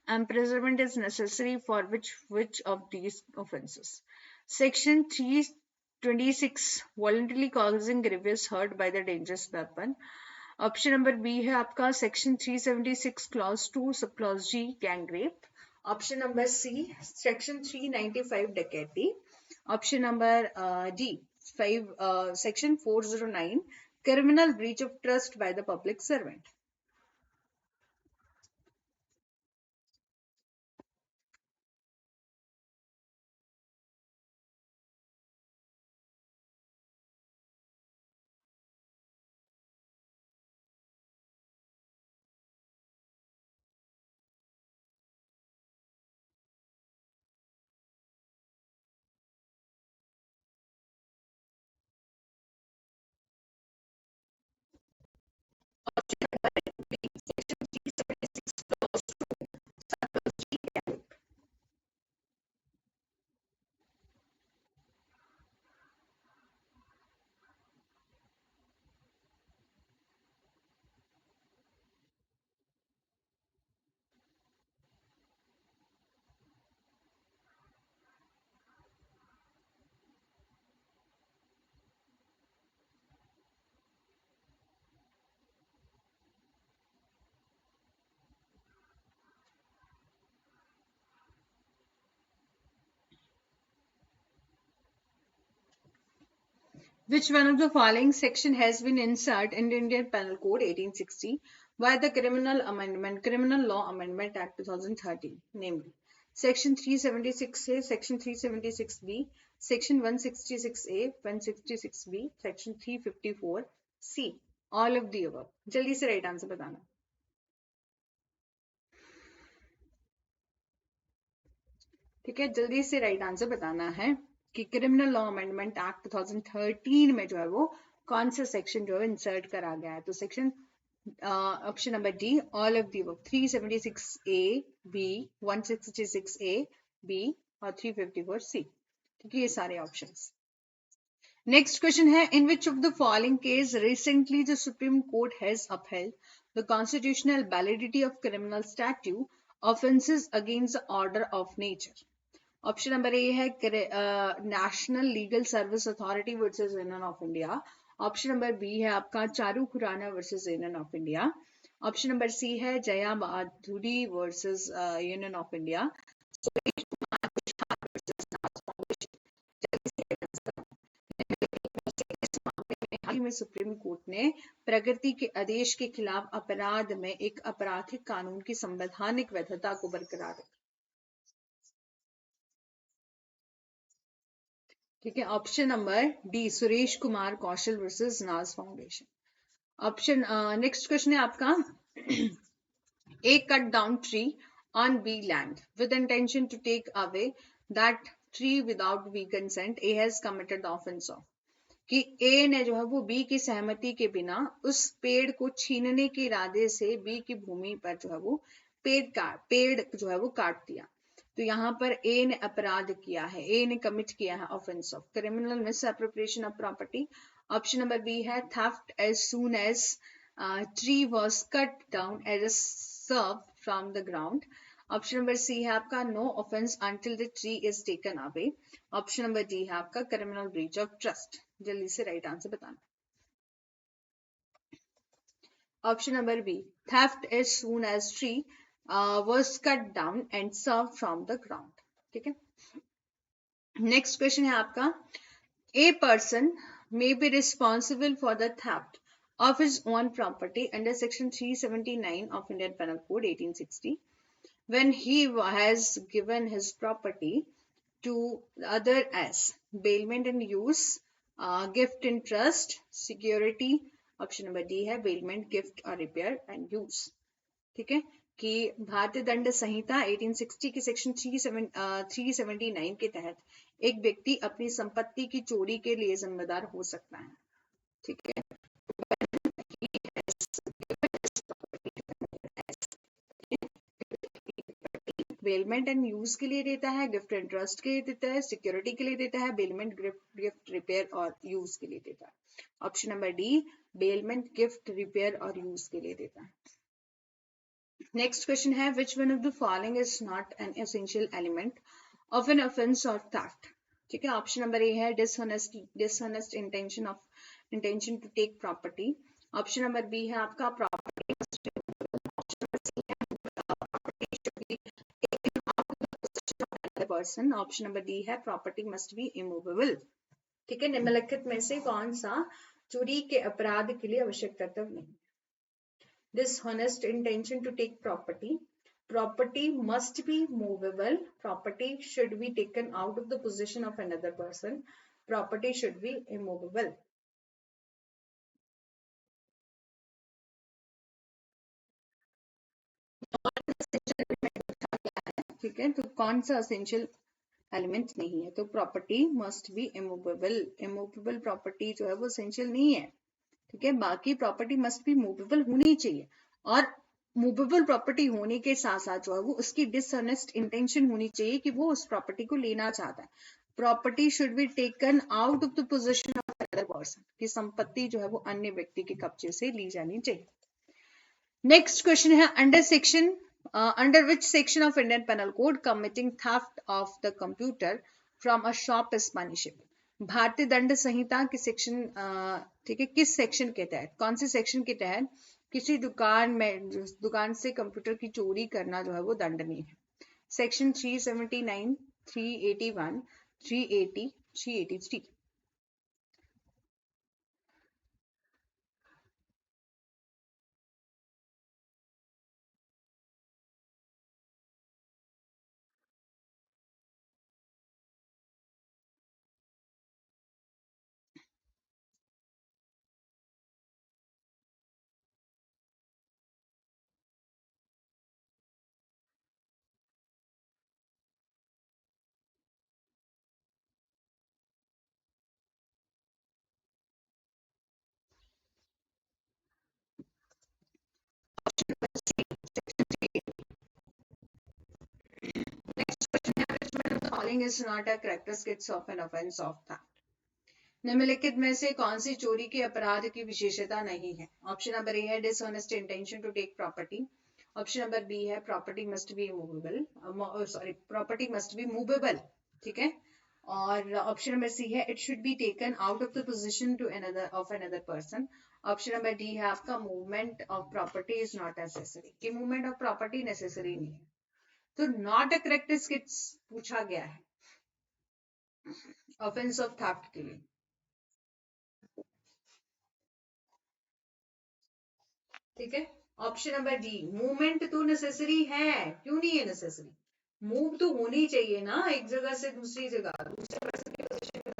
Speaker 1: imprisonment is necessary for which of these offences? Section 326 voluntarily causing grievous hurt by the dangerous weapon. Option number B है आपका section 376 clause 2 sub clause G gang rape. Option number C section 395 डकैती. Option number D 5 section 409 criminal breach of trust by the public servant. Which one of the following section has been inserted in the Indian Penal Code 1860 by the Criminal Law Amendment Act 2013, namely Section 376A, Section 376B, Section 166A, 166B, Section 354C, all of the above. जल्दी से right answer बताना. ठीक है, जल्दी से right answer बताना है कि क्रिमिनल लॉ अमेंडमेंट एक्ट 2013 में जो है वो कौन सा सेक्शन जो है इंसर्ट करा गया है. तो section option number D all of the above 376A, B, 166A, B और 354C. ठीक है, ये सारे ऑप्शंस. नेक्स्ट क्वेश्चन है in which of the following case recently the supreme court has upheld the constitutional validity of criminal statute offences against the order of nature. Option number A है national legal service authority versus union of India. Option number B है आपका Charu Khurana versus union of India. Option number C है Jaya Bahaduri versus union of India. हाल में supreme court ने प्रगति के आदेश के खिलाफ अपराध में एक आपराधिक कानून की संवैधानिक वैधता को बरकरार रखा. ठीक है, option number D Suresh Kumar Kaushal versus Naz foundation. Option next question है आपका A cut down tree on B land with intention to take away that tree without B consent. A has committed the offense of. कि A ने जो है वो B की सहमति के बिना उस पेड़ को छीनने के इरादे से B की भूमि पर जो है वो पेड़ जो है वो काट दिया. तो यहाँ पर A ने अपराध किया है, A ने कमिट किया है offence of criminal misappropriation of property. Option number B है theft as soon as tree was cut down as a serve from the ground. Option number C है आपका no offence until the tree is taken away. Option number D है आपका criminal breach of trust. जल्दी से right answer बताना. Option number B theft as soon as tree was cut down and served from the ground. ठीक है, next question है आपका A person may be responsible for the theft of his own property under section 379 of Indian Penal Code 1860 when he has given his property to other as bailment and use, gift in trust, security. Option number D है bailment, gift और repair and use. ठीक है, कि भारतीय दंड संहिता 1860 के section 379 के तहत एक व्यक्ति अपनी संपत्ति की चोरी के लिए जिम्मेदार हो सकता है. ठीक है, बेलमेंट एंड यूज के लिए देता है, गिफ्ट एंड ट्रस्ट के लिए देता है, सिक्योरिटी के लिए देता है, बेलमेंट गिफ्ट रिपेयर और यूज के लिए देता है. Option number D bailment gift repair और यूज के लिए देता है. नेक्स्ट क्वेश्चन है which one of the following is not an essential element of an offence और थेफ्ट। ठीक है, ऑप्शन नंबर ए है dishonest intention to take property. Option number B है आपका property person. Option number D है property must be immovable. ठीक है, निम्नलिखित में से कौन सा चोरी के अपराध के लिए आवश्यक कर्तव्य नहीं? Dishonest intention to take property. Property must be movable. Property should be taken out of the possession of another person. Property should be immovable. ठीक है, तो कौन सा असेंशियल एलिमेंट नहीं है? तो property must be immovable. Immovable property जो है वो असेंशियल नहीं है। ठीक है, बाकी प्रॉपर्टी मस्ट बी मूवेबल होनी चाहिए, और मूवेबल प्रॉपर्टी होने के साथ साथ जो है वो उसकी डिसऑनेस्ट इंटेंशन होनी चाहिए कि वो उस प्रॉपर्टी को लेना चाहता है। Property should be taken out of the position of other person, कि संपत्ति जो है वो अन्य व्यक्ति के कब्जे से ली जानी चाहिए। नेक्स्ट क्वेश्चन है under which section of Indian penal code committing theft of the computer from a shop is punishable. भारतीय दंड संहिता के सेक्शन, ठीक है, किस सेक्शन के तहत, कौन से सेक्शन के तहत किसी दुकान से कंप्यूटर की चोरी करना जो है वो दंडनीय है? Section 379, 381, 380, 383। Calling is not a characteristic of an offense of theft. निम्नलिखित में से कौन सी चोरी के अपराध की विशेषता नहीं है? ऑप्शन नंबर ए है dishonest intention to take property. Option number B है property must be movable, sorry property must be movable. ठीक है, और ऑप्शन नंबर सी है it should be taken out of the position to another person. Option number D है आपका movement of property is not necessary, कि movement of property necessary नहीं है। तो नॉट अ करेक्टरिस्टिक्स पूछा गया है ऑफेंस ऑफ थेफ्ट के लिए। ठीक है, ऑप्शन नंबर डी मूवमेंट तो नेसेसरी है, क्यों नहीं है नेसेसरी? मूव तो होनी चाहिए ना, एक जगह से दूसरी जगह, दूसरे पर्सन की पोजीशन में।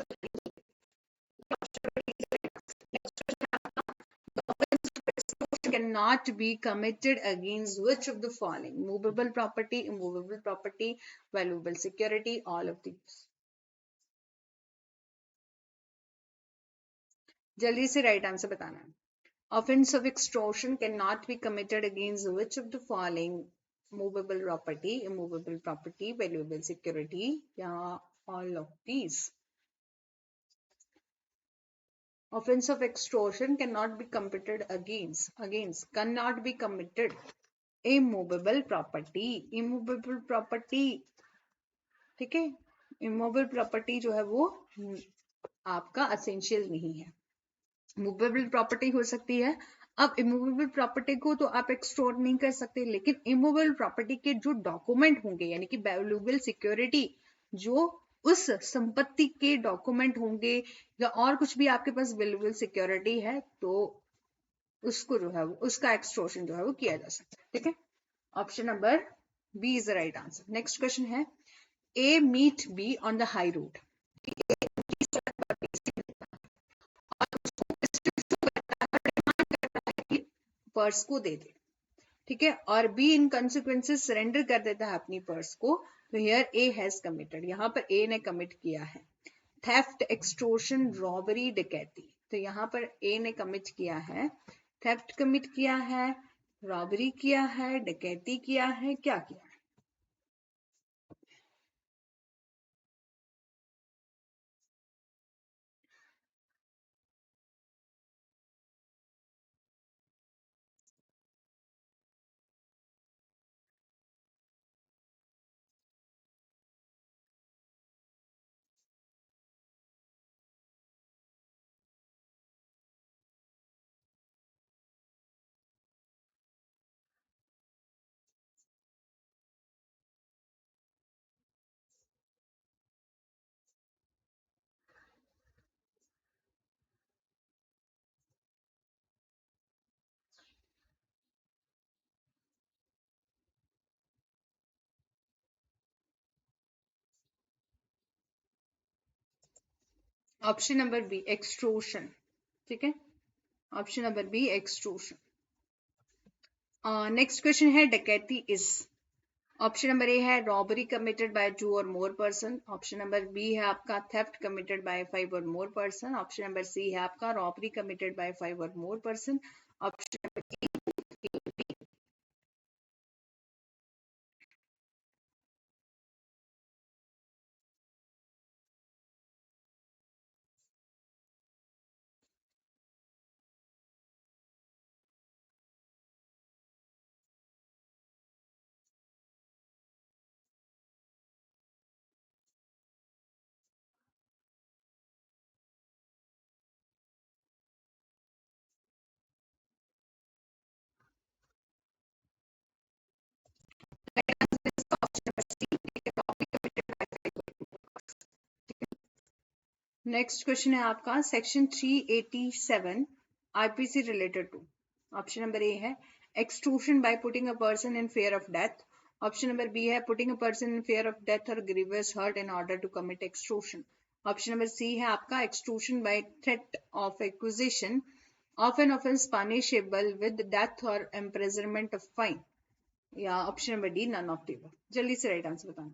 Speaker 1: Cannot be committed against which of the following? Movable property, immovable property, valuable security, all of these. जल्दी से राइट आंसर बताना है। Offense of extortion cannot be committed against which of the following? Movable property, immovable property, valuable security, या all of these. Offense of extortion cannot be committed against cannot be committed immovable property। ठीक है, immovable property जो है वो आपका essential नहीं है। Movable property हो सकती है। अब इमूवेबल प्रॉपर्टी को तो आप एक्सटोर नहीं कर सकते, लेकिन इमूवेबल प्रॉपर्टी के जो डॉक्यूमेंट होंगे, यानी कि वैल्यूएबल सिक्योरिटी, जो उस संपत्ति के डॉक्यूमेंट होंगे या और कुछ भी आपके पास वैल्यूएबल सिक्योरिटी है, तो उसको जो है उसका एक्सटोर्शन जो है वो किया जा सकता है। ठीक है, option number B is the right answer. Next question है A meet B on the high road, purse को दे दे। ठीक है, और बी इन कंसिक्वेंसेस सरेंडर कर देता है अपनी पर्स को, तो हियर ए हैज कमिटेड, यहाँ पर ए ने कमिट किया है थेफ्ट, एक्सटोर्शन, रॉबरी, डकैती। तो यहाँ पर ए ने कमिट किया है, थेफ्ट कमिट किया है, रॉबरी किया है, डकैती किया है, क्या किया है? ऑप्शन नंबर बी एक्सट्रूशन, ठीक है, option number B extortion. Next question है डकैती इज, ऑप्शन नंबर ए है रॉबरी कमिटेड बाय 2 और more person, option number B है आपका थेफ्ट कमिटेड बाय 5 और more person, option number C है आपका रॉबरी कमिटेड बाय 5 और more person, option next question है आपका section 387 IPC related to, option number A है extortion by putting a person in fear of death, option number B है putting a person in fear of death और grievous hurt in order to commit extortion, option number C है आपका extortion by threat of acquisition of an offence punishable with death और imprisonment of fine, या option number D none of the above. जल्दी से right answer बताना।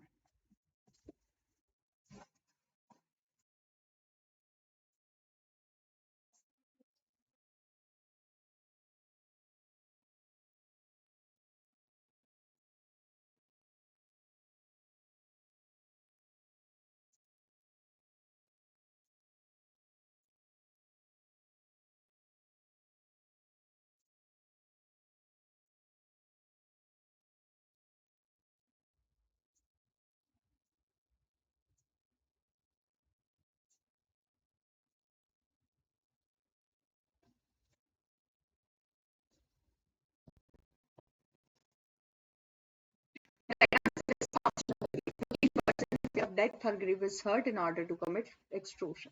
Speaker 1: Of death or grievous hurt in order to commit extortion.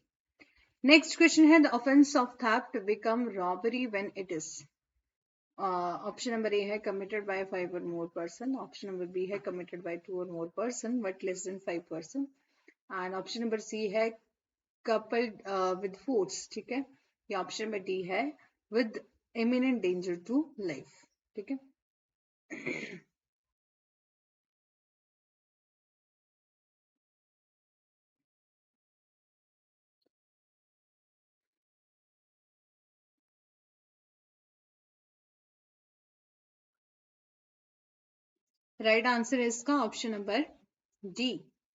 Speaker 1: Next question है the offense of theft become robbery when it is, option number A है committed by 5 or more person, option number B है committed by 2 or more person but less than 5 person, and option number C है coupled with force, ठीक है, या option number D है with imminent danger to life, ठीक है। Right answer है इसका ऑप्शन नंबर डी,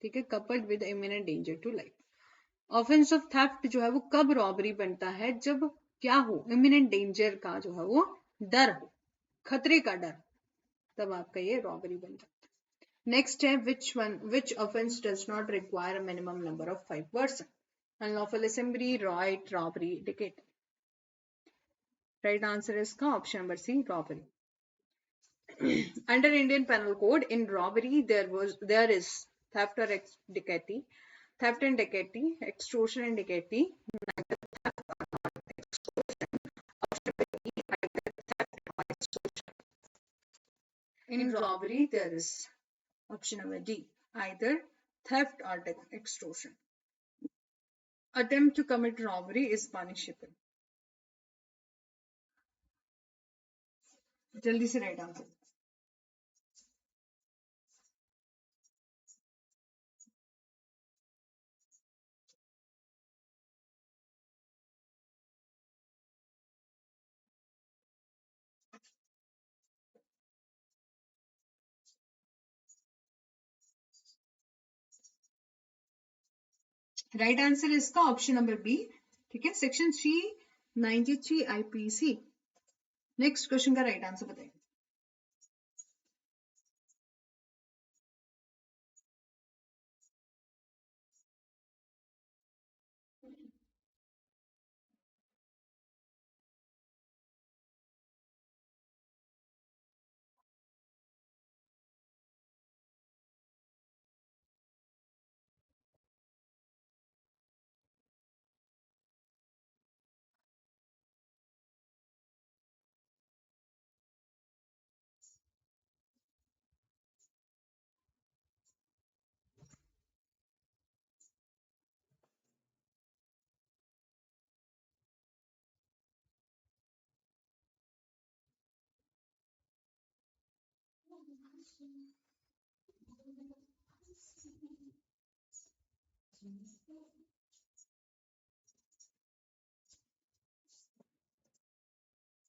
Speaker 1: ठीक है, coupled with imminent danger to life. Offence of theft जो है वो कब रॉबरी बनता है, जब क्या हो, इमिनेंट डेंजर का जो है वो डर हो, खतरे का डर, तब आपका ये रॉबरी बन जाता है। नेक्स्ट है which offence does not require a minimum number of 5 person, unlawful assembly, riot, robbery, dacoity. Right answer है इसका option number C, robbery. Under Indian Penal Code, in robbery there is theft or dacoity, theft and dacoity, extortion and dacoity. In robbery there is option number D, either theft or extortion. Attempt to commit robbery is punishable. जल्दी से right answer. Right answer है इसका option number B, ठीक है, section 393 IPC. Next question का right answer बताइए।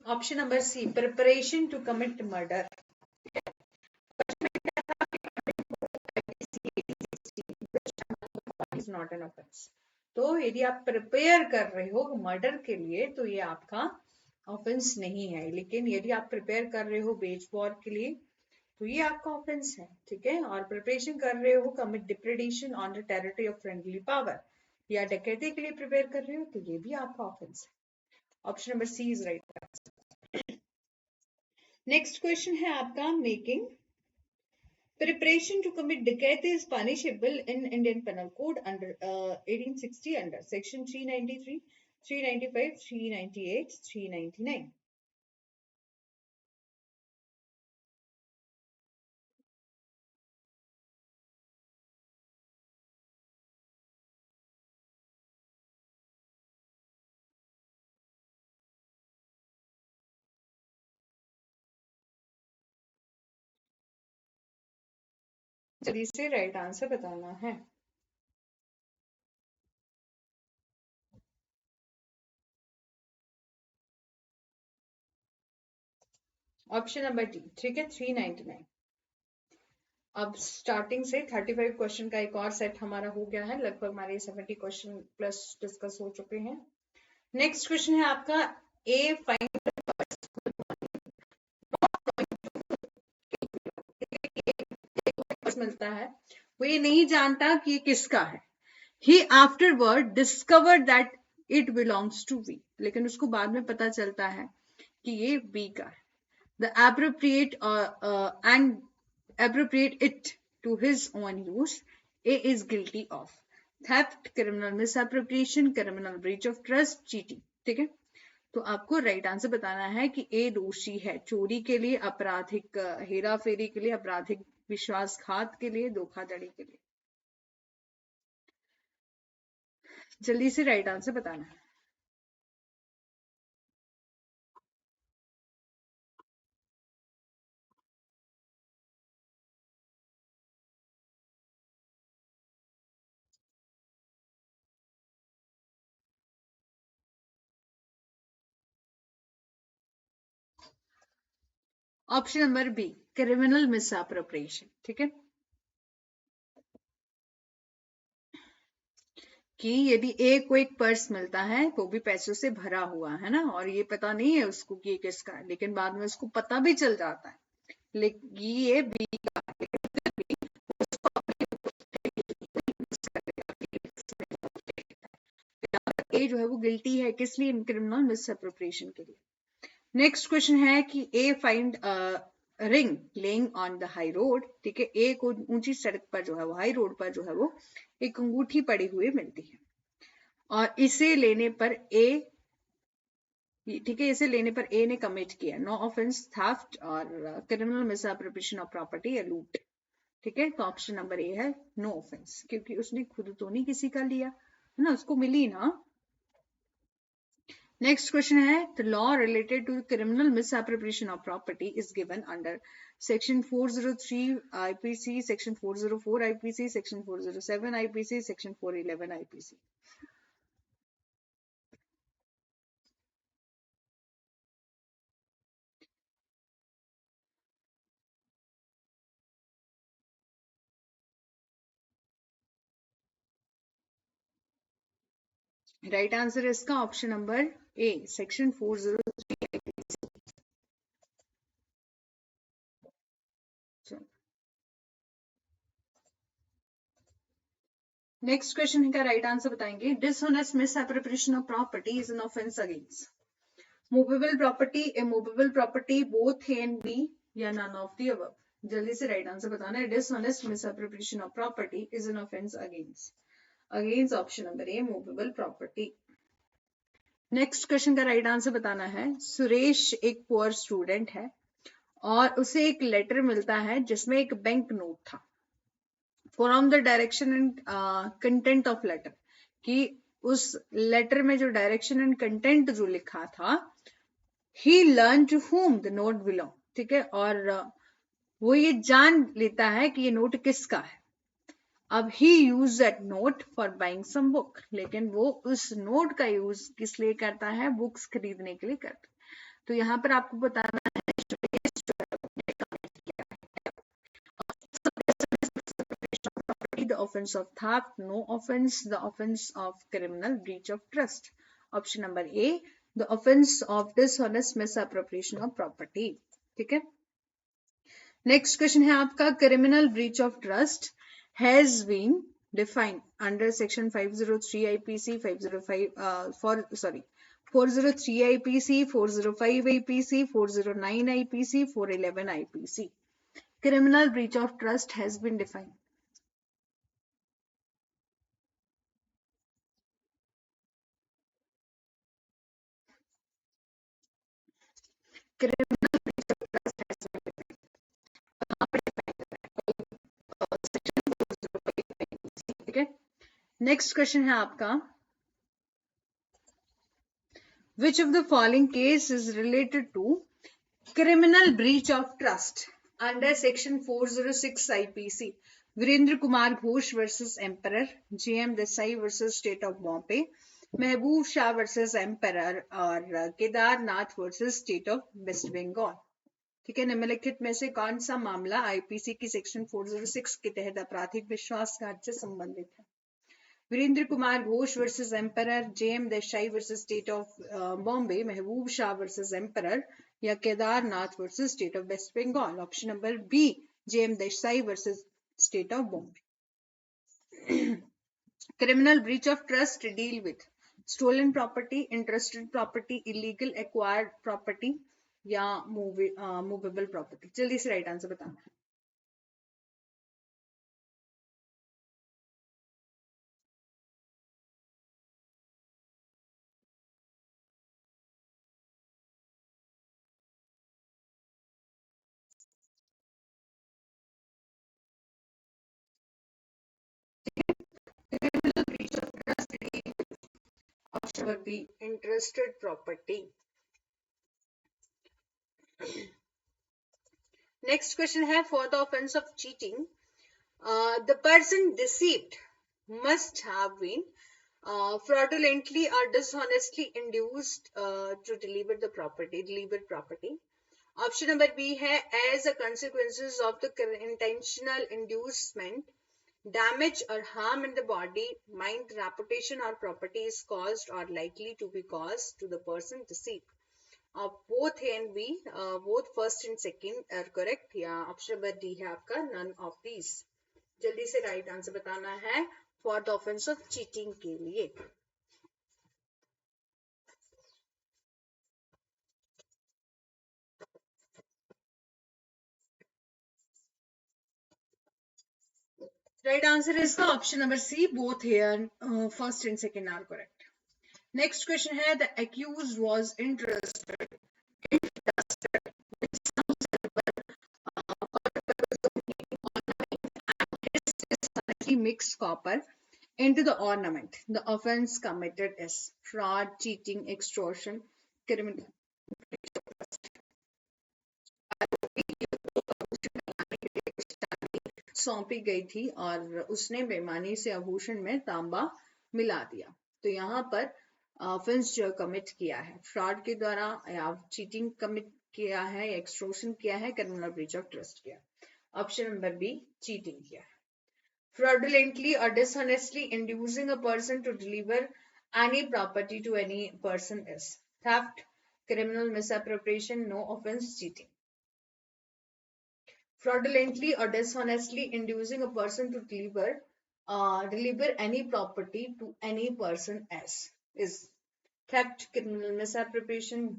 Speaker 1: Option number C, preparation to commit murder is not an offence. तो यदि आप प्रिपेयर कर रहे हो मर्डर के लिए तो ये आपका ऑफेंस नहीं है, लेकिन यदि आप प्रिपेयर कर रहे हो वेज वॉर के लिए तो ये आपका ऑफेंस है, ठीक है। और प्रिपरेशन कर रहे हो commit depredation on the territory of friendly power या डकैती के लिए प्रिपेयर कर रहे हो तो ये भी आपका ऑफेंस है। Option number C is right. Next question है आपका, making preparation to commit deceit is punishable in Indian Penal Code under 1860 under section 393, 395, 398, 399. जल्दी से राइट आंसर बताना है। ऑप्शन नंबर डी, ठीक है, 399। अब स्टार्टिंग से 35 क्वेश्चन का एक और सेट हमारा हो गया है, लगभग हमारे 70 क्वेश्चन प्लस डिस्कस हो चुके हैं। नेक्स्ट क्वेश्चन है आपका, ए फाइंड मिलता है, वो ये नहीं जानता कि ये किसका है। He afterward discovered that it belongs to V, लेकिन उसको बाद में पता चलता है कि ये B का है। The and appropriate it to his own use. A is guilty of theft, criminal misappropriation, criminal breach of trust, cheating, ठीक है। तो आपको राइट आंसर बताना है कि ए दोषी है चोरी के लिए, आपराधिक हेरा फेरी के लिए, आपराधिक विश्वासघात के लिए, धोखाधड़ी के लिए। जल्दी से राइट आंसर बताना है। Option number B, criminal misappropriation, ठीक है। कि यदि ए को एक पर्स मिलता है वो भी पैसों से भरा हुआ है ना, और ये पता नहीं है उसको कि ये किसका है, लेकिन बाद में उसको पता भी चल जाता है लेकिन ये बी का ए जो है वो गिल्टी है, किस लिए, क्रिमिनल मिसअप्रोप्रिएशन के लिए। नेक्स्ट क्वेश्चन है कि A find ring lying on the high road, ठीक है। ए को ऊंची सड़क पर जो है वो, हाई रोड पर जो है वो एक अंगूठी पड़ी हुई मिलती है और इसे लेने पर ए, ठीक है, इसे लेने पर ए ने कमिट किया नो ऑफेंस, थेफ्ट और क्रिमिनल मिसअप्रोप्रिएशन ऑफ प्रॉपर्टी या लूट, ठीक है। तो ऑप्शन नंबर ए है नो ऑफेंस, क्योंकि उसने खुद तो नहीं किसी का लिया है ना, उसको मिली ना। नेक्स्ट क्वेश्चन है, the law related to criminal misappropriation of property is given under section 403 IPC, section 404 IPC, section 407 IPC, section 411 IPC. Right answer है इसका option number A, section 403। Next question का राइट आंसर बताएंगे, dishonest misappropriation of property is an offence against movable property, immovable property, both A and B या none of the above. जल्दी से right answer बताना है। Dishonest misappropriation of property is an offence against option number A, movable property. Next question का right answer बताना है, सुरेश एक poor student है और उसे एक लेटर मिलता है जिसमें एक बैंक नोट था। From the direction and content of letter, कि उस लेटर में जो डायरेक्शन एंड कंटेंट जो लिखा था, he learn to whom the note belong, ठीक है। और वो ये जान लेता है कि ये नोट किसका है। अब he use that note for buying some book, लेकिन वो उस नोट का यूज किस लिए करता है, बुक्स खरीदने के लिए करता है। तो यहाँ पर आपको बताना है the offense of theft, no offense, the offense of criminal breach of trust. Option number A, the offense of dishonest misappropriation of property. ठीक है। नेक्स्ट क्वेश्चन है आपका, criminal breach of trust has been defined under section 503 IPC 505 403 IPC 405 IPC 409 IPC 411 IPC. criminal breach of trust has been defined. criminal breach of trust has been defined. ठीक है। Next question है आपका, which of the following case is related to criminal breach of trust under section 406 IPC? Virendra Kumar Ghosh versus emperor, JM Desai versus state of Bombay, Mehboob Shah versus emperor और Kedarnath versus state of waste Bengal. ठीक है। निम्नलिखित में से कौन सा मामला आईपीसी की सेक्शन 406 के तहत आपराधिक विश्वासघात से संबंधित है? Virendra Kumar Ghosh versus emperor, JM Desai versus state of Bombay, Mehboob Shah versus emperor या Kedarnath versus state of waste Bengal. Option number B, JM Desai versus state of Bombay. Criminal breach of trust deal with stolen property, interested property, illegal acquired property या movable property. जल्दी से right answer बताना है। criminal breach of trust deal with option number B, interested property. Next question है, for the offense of cheating, the person deceived must have been fraudulently or dishonestly induced to deliver property. Option number B है, as a consequences of the intentional inducement, damage or harm in the body, mind, reputation or property is caused or likely to be caused to the person deceived. Both A and B, both first and second are correct. या option number D है आपका none of these. जल्दी से right answer बताना है for the offence of cheating के लिए। Right answer is option number C, both here first and second are correct. Next question है, the accused was interested mixed copper into the ornament. The offense committed is fraud, cheating, extortion, criminal सौंपी गई थी और उसने बेईमानी से आभूषण में तांबा मिला दिया। तो यहाँ पर ऑफेंस जो कमिट किया है फ्रॉड के द्वारा या चीटिंग कमिट किया है या एक्सटोर्शन किया है, क्रिमिनल ब्रीच ऑफ ट्रस्ट किया। ऑप्शन नंबर बी, चीटिंग किया है। fraudulently or dishonestly inducing a person to deliver any property to any person is theft, criminal misappropriation, no offense, cheating. Fraudulently or dishonestly inducing a person to deliver any property to any person else is theft, criminal misappropriation.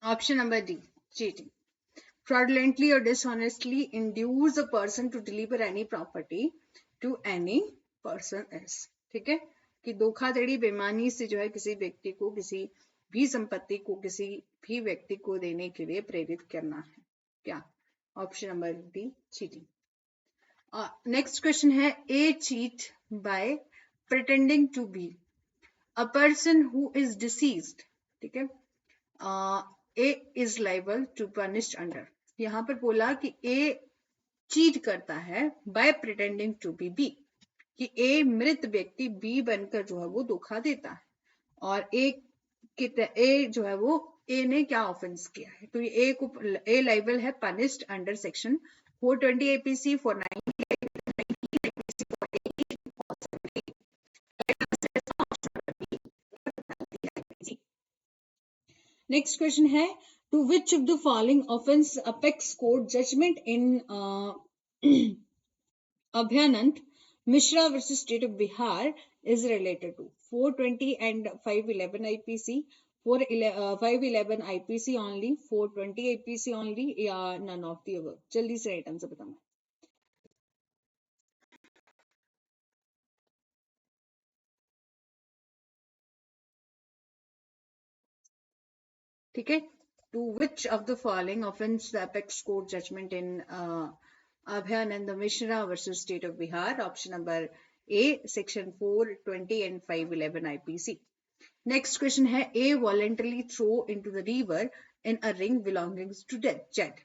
Speaker 1: Option number D, cheating. Fraudulently or dishonestly induce a person to deliver any property to any person else. ठीक है, कि धोखाधड़ी बेईमानी से जो है किसी व्यक्ति को किसी भी संपत्ति को किसी भी व्यक्ति को देने के लिए प्रेरित करना है. क्या? Option number D, cheating. Next question है, A cheat by pretending to be a person who is deceased. ठीक है, A is liable to punished under. यहां पर बोला कि ए चीट करता है by pretending to be B, कि ए मृत व्यक्ति बी बनकर जो है वो धोखा देता है, और ए जो है वो ए ने क्या ऑफेंस किया है, तो ये ए लाइबल है punished under section 420 IPC, 490 IPC. Next question है, to which of the following offence apex court judgement in Abhyanand Mishra versus State of Bihar is related to 420 and 511 IPC, 511 IPC only, 420 IPC only, या none of the above. जल्दी से right answer बताना. ठीक है, to which of the following offends the apex court judgment in Abhayanand Mishra versus State of Bihar? Option number A, section 420 and 511 IPC. Next question है, A voluntarily throw into the river in a ring belongings to Z.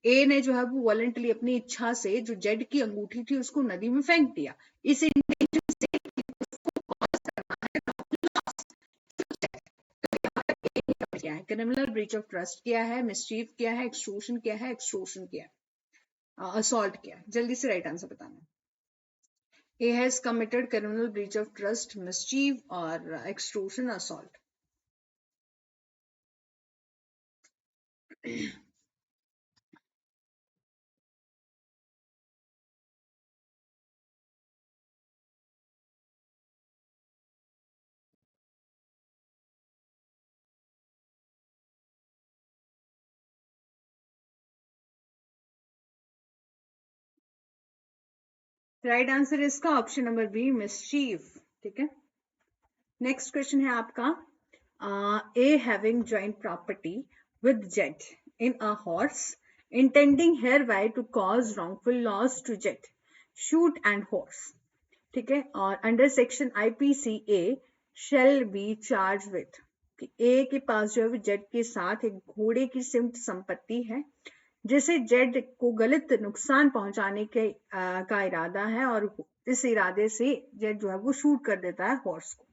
Speaker 1: A ने जो है वो voluntarily अपनी इच्छा से जो Z की अंगूठी थी उसको नदी में फेंक दिया, इस इंटेंशन से क्या है, क्रिमिनल ब्रीच ऑफ ट्रस्ट किया है, मिसचीफ किया है, एक्सटॉर्शन किया है, असॉल्ट किया है. जल्दी से राइट आंसर बताना. ए has committed criminal breach of trust, mischief और एक्सटॉर्शन, असॉल्ट. राइट आंसर इसका ऑप्शन नंबर बी, मिसचीफ. ठीक है, नेक्स्ट क्वेश्चन है आपका, A having joint property with Z in a horse, intending hereby to cause wrongful loss to Z, shoot and horse. ठीक है, और under section IPC A shall be charged with, कि A के पास जो है Z के साथ एक घोड़े की सिम्ट संपत्ति है जिसे जेड को गलत नुकसान पहुंचाने के का इरादा है, और इस इरादे से जेड जो है वो शूट कर देता है हॉर्स को.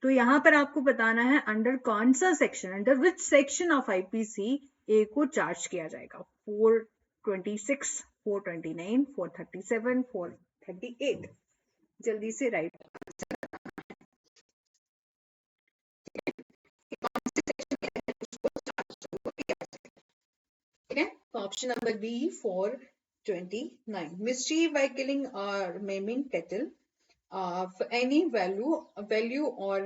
Speaker 1: तो यहां पर आपको बताना है अंडर कौन सा section, under which section of IPC A को चार्ज किया जाएगा. 426, 429, 437, 438. जल्दी से राइट. ठीक है, option number B, 429. Mischief by killing और maiming cattle of any value or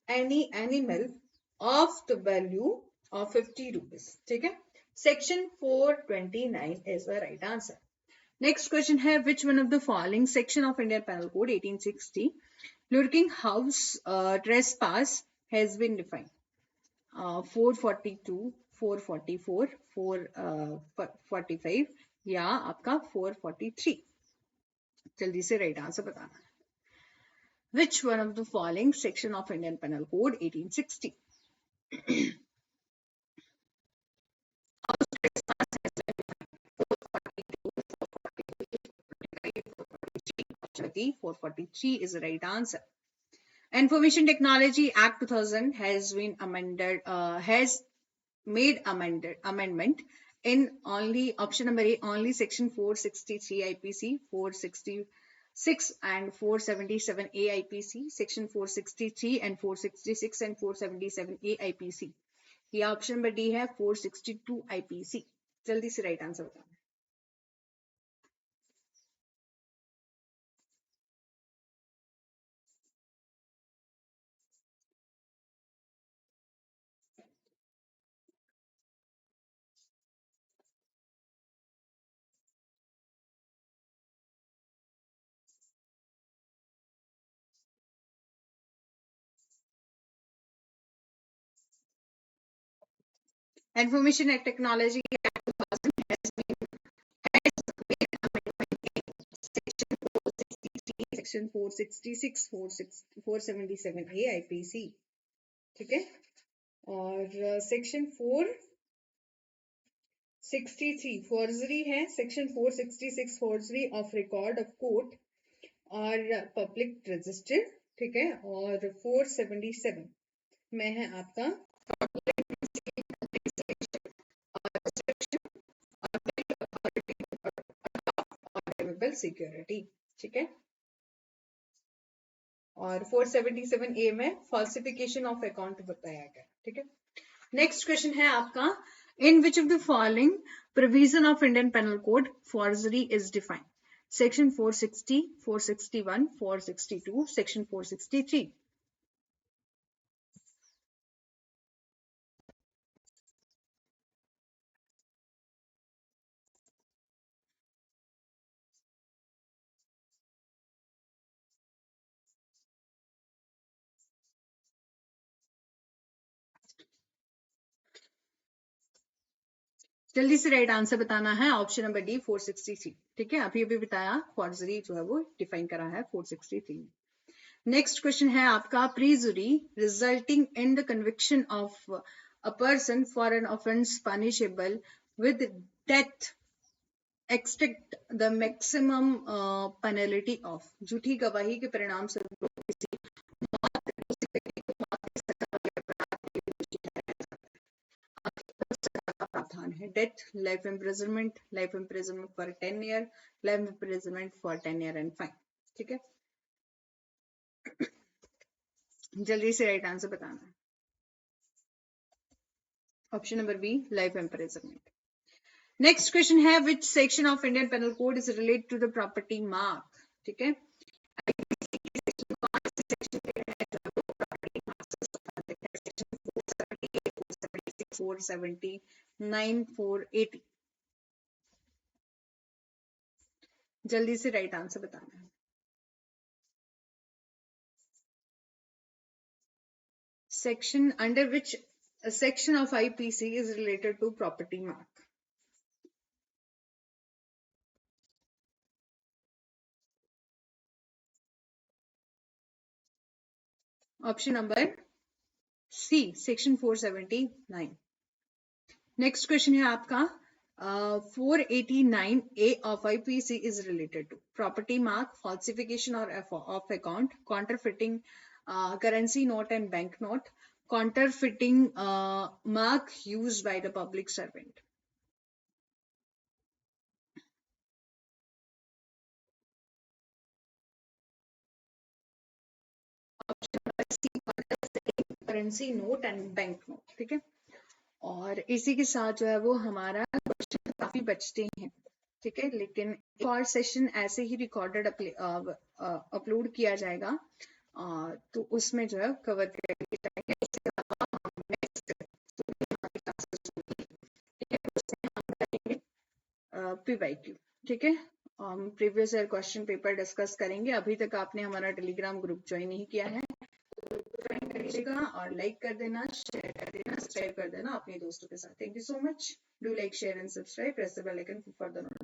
Speaker 1: any animal of the value of 50 rupees. ठीक है, section 429 is the right answer. Next question है, which one of the following section of Indian Penal Code 1860 lurking house trespass has been defined? 442, 444, 445 या आपका 443. जल्दी से right answer बताना. Which one of the following section of Indian Penal Code 1860? Option 443 is the right answer. Information Technology Act 2000 has been amended, has made amendment in only option number A, only section 463 IPC, 466 and 477 A IPC, section 463 and 466 and 477 A IPC. या option number D है 462 IPC. जल्दी से right answer बताना. Information and Technology Act 2000 has been Section 466, 477A IPC, ठीक है। और section 463 forgery है, section 466 forgery of record of court और पब्लिक रजिस्टर, ठीक है। और 477 में है आपका सिक्योरिटी, ठीक है। और 477A में फॉल्सिफिकेशन ऑफ अकाउंट बताया गया, ठीक है। नेक्स्ट क्वेश्चन है आपका, in which of the following provision of Indian penal code forgery is defined? Section 460, 461, 462, section 463। जल्दी से राइट आंसर बताना है। ऑप्शन नंबर डी 463, ठीक है। अभी अभी बताया फॉर्जरी जो है वो डिफाइन करा है 463 में। नेक्स्ट क्वेश्चन है आपका, perjury resulting in the conviction of a person for an offence punishable with death extract the maximum penalty of. झूठी गवाही के परिणाम से प्रावधान है death, life imprisonment, life imprisonment for 10 year, life imprisonment for 10 year and fine, ठीक है। जल्दी से राइट आंसर बताना है। Option number B life imprisonment. Next question है, which section of Indian penal code is related to the property mark, ठीक है। 479, 480। जल्दी से राइट आंसर बताना है। Section under which section of IPC is related to property mark? Option number C, section 479. Next question है आपका, 489A of IPC is related to property mark, falsification or of account, counterfeiting currency note and bank note, counterfeiting mark used by the public servant. Currency note and bank note, ठीक है। और इसी के साथ जो है वो हमारा क्वेश्चन काफी बचते हैं, ठीक है। लेकिन एक और सेशन ऐसे ही रिकॉर्डेड अपलोड किया जाएगा, तो उसमें जो है कवर करके जाएंगे। PYQ, ठीक है। Previous year question paper discuss करेंगे। अभी तक आपने हमारा टेलीग्राम ग्रुप ज्वाइन नहीं किया है तो ज्वाइन करिएगा और लाइक कर देना, शेयर कर देना, सब्सक्राइब कर देना अपने दोस्तों के साथ। Thank you so much. Do like, share and subscribe, press the bell icon for further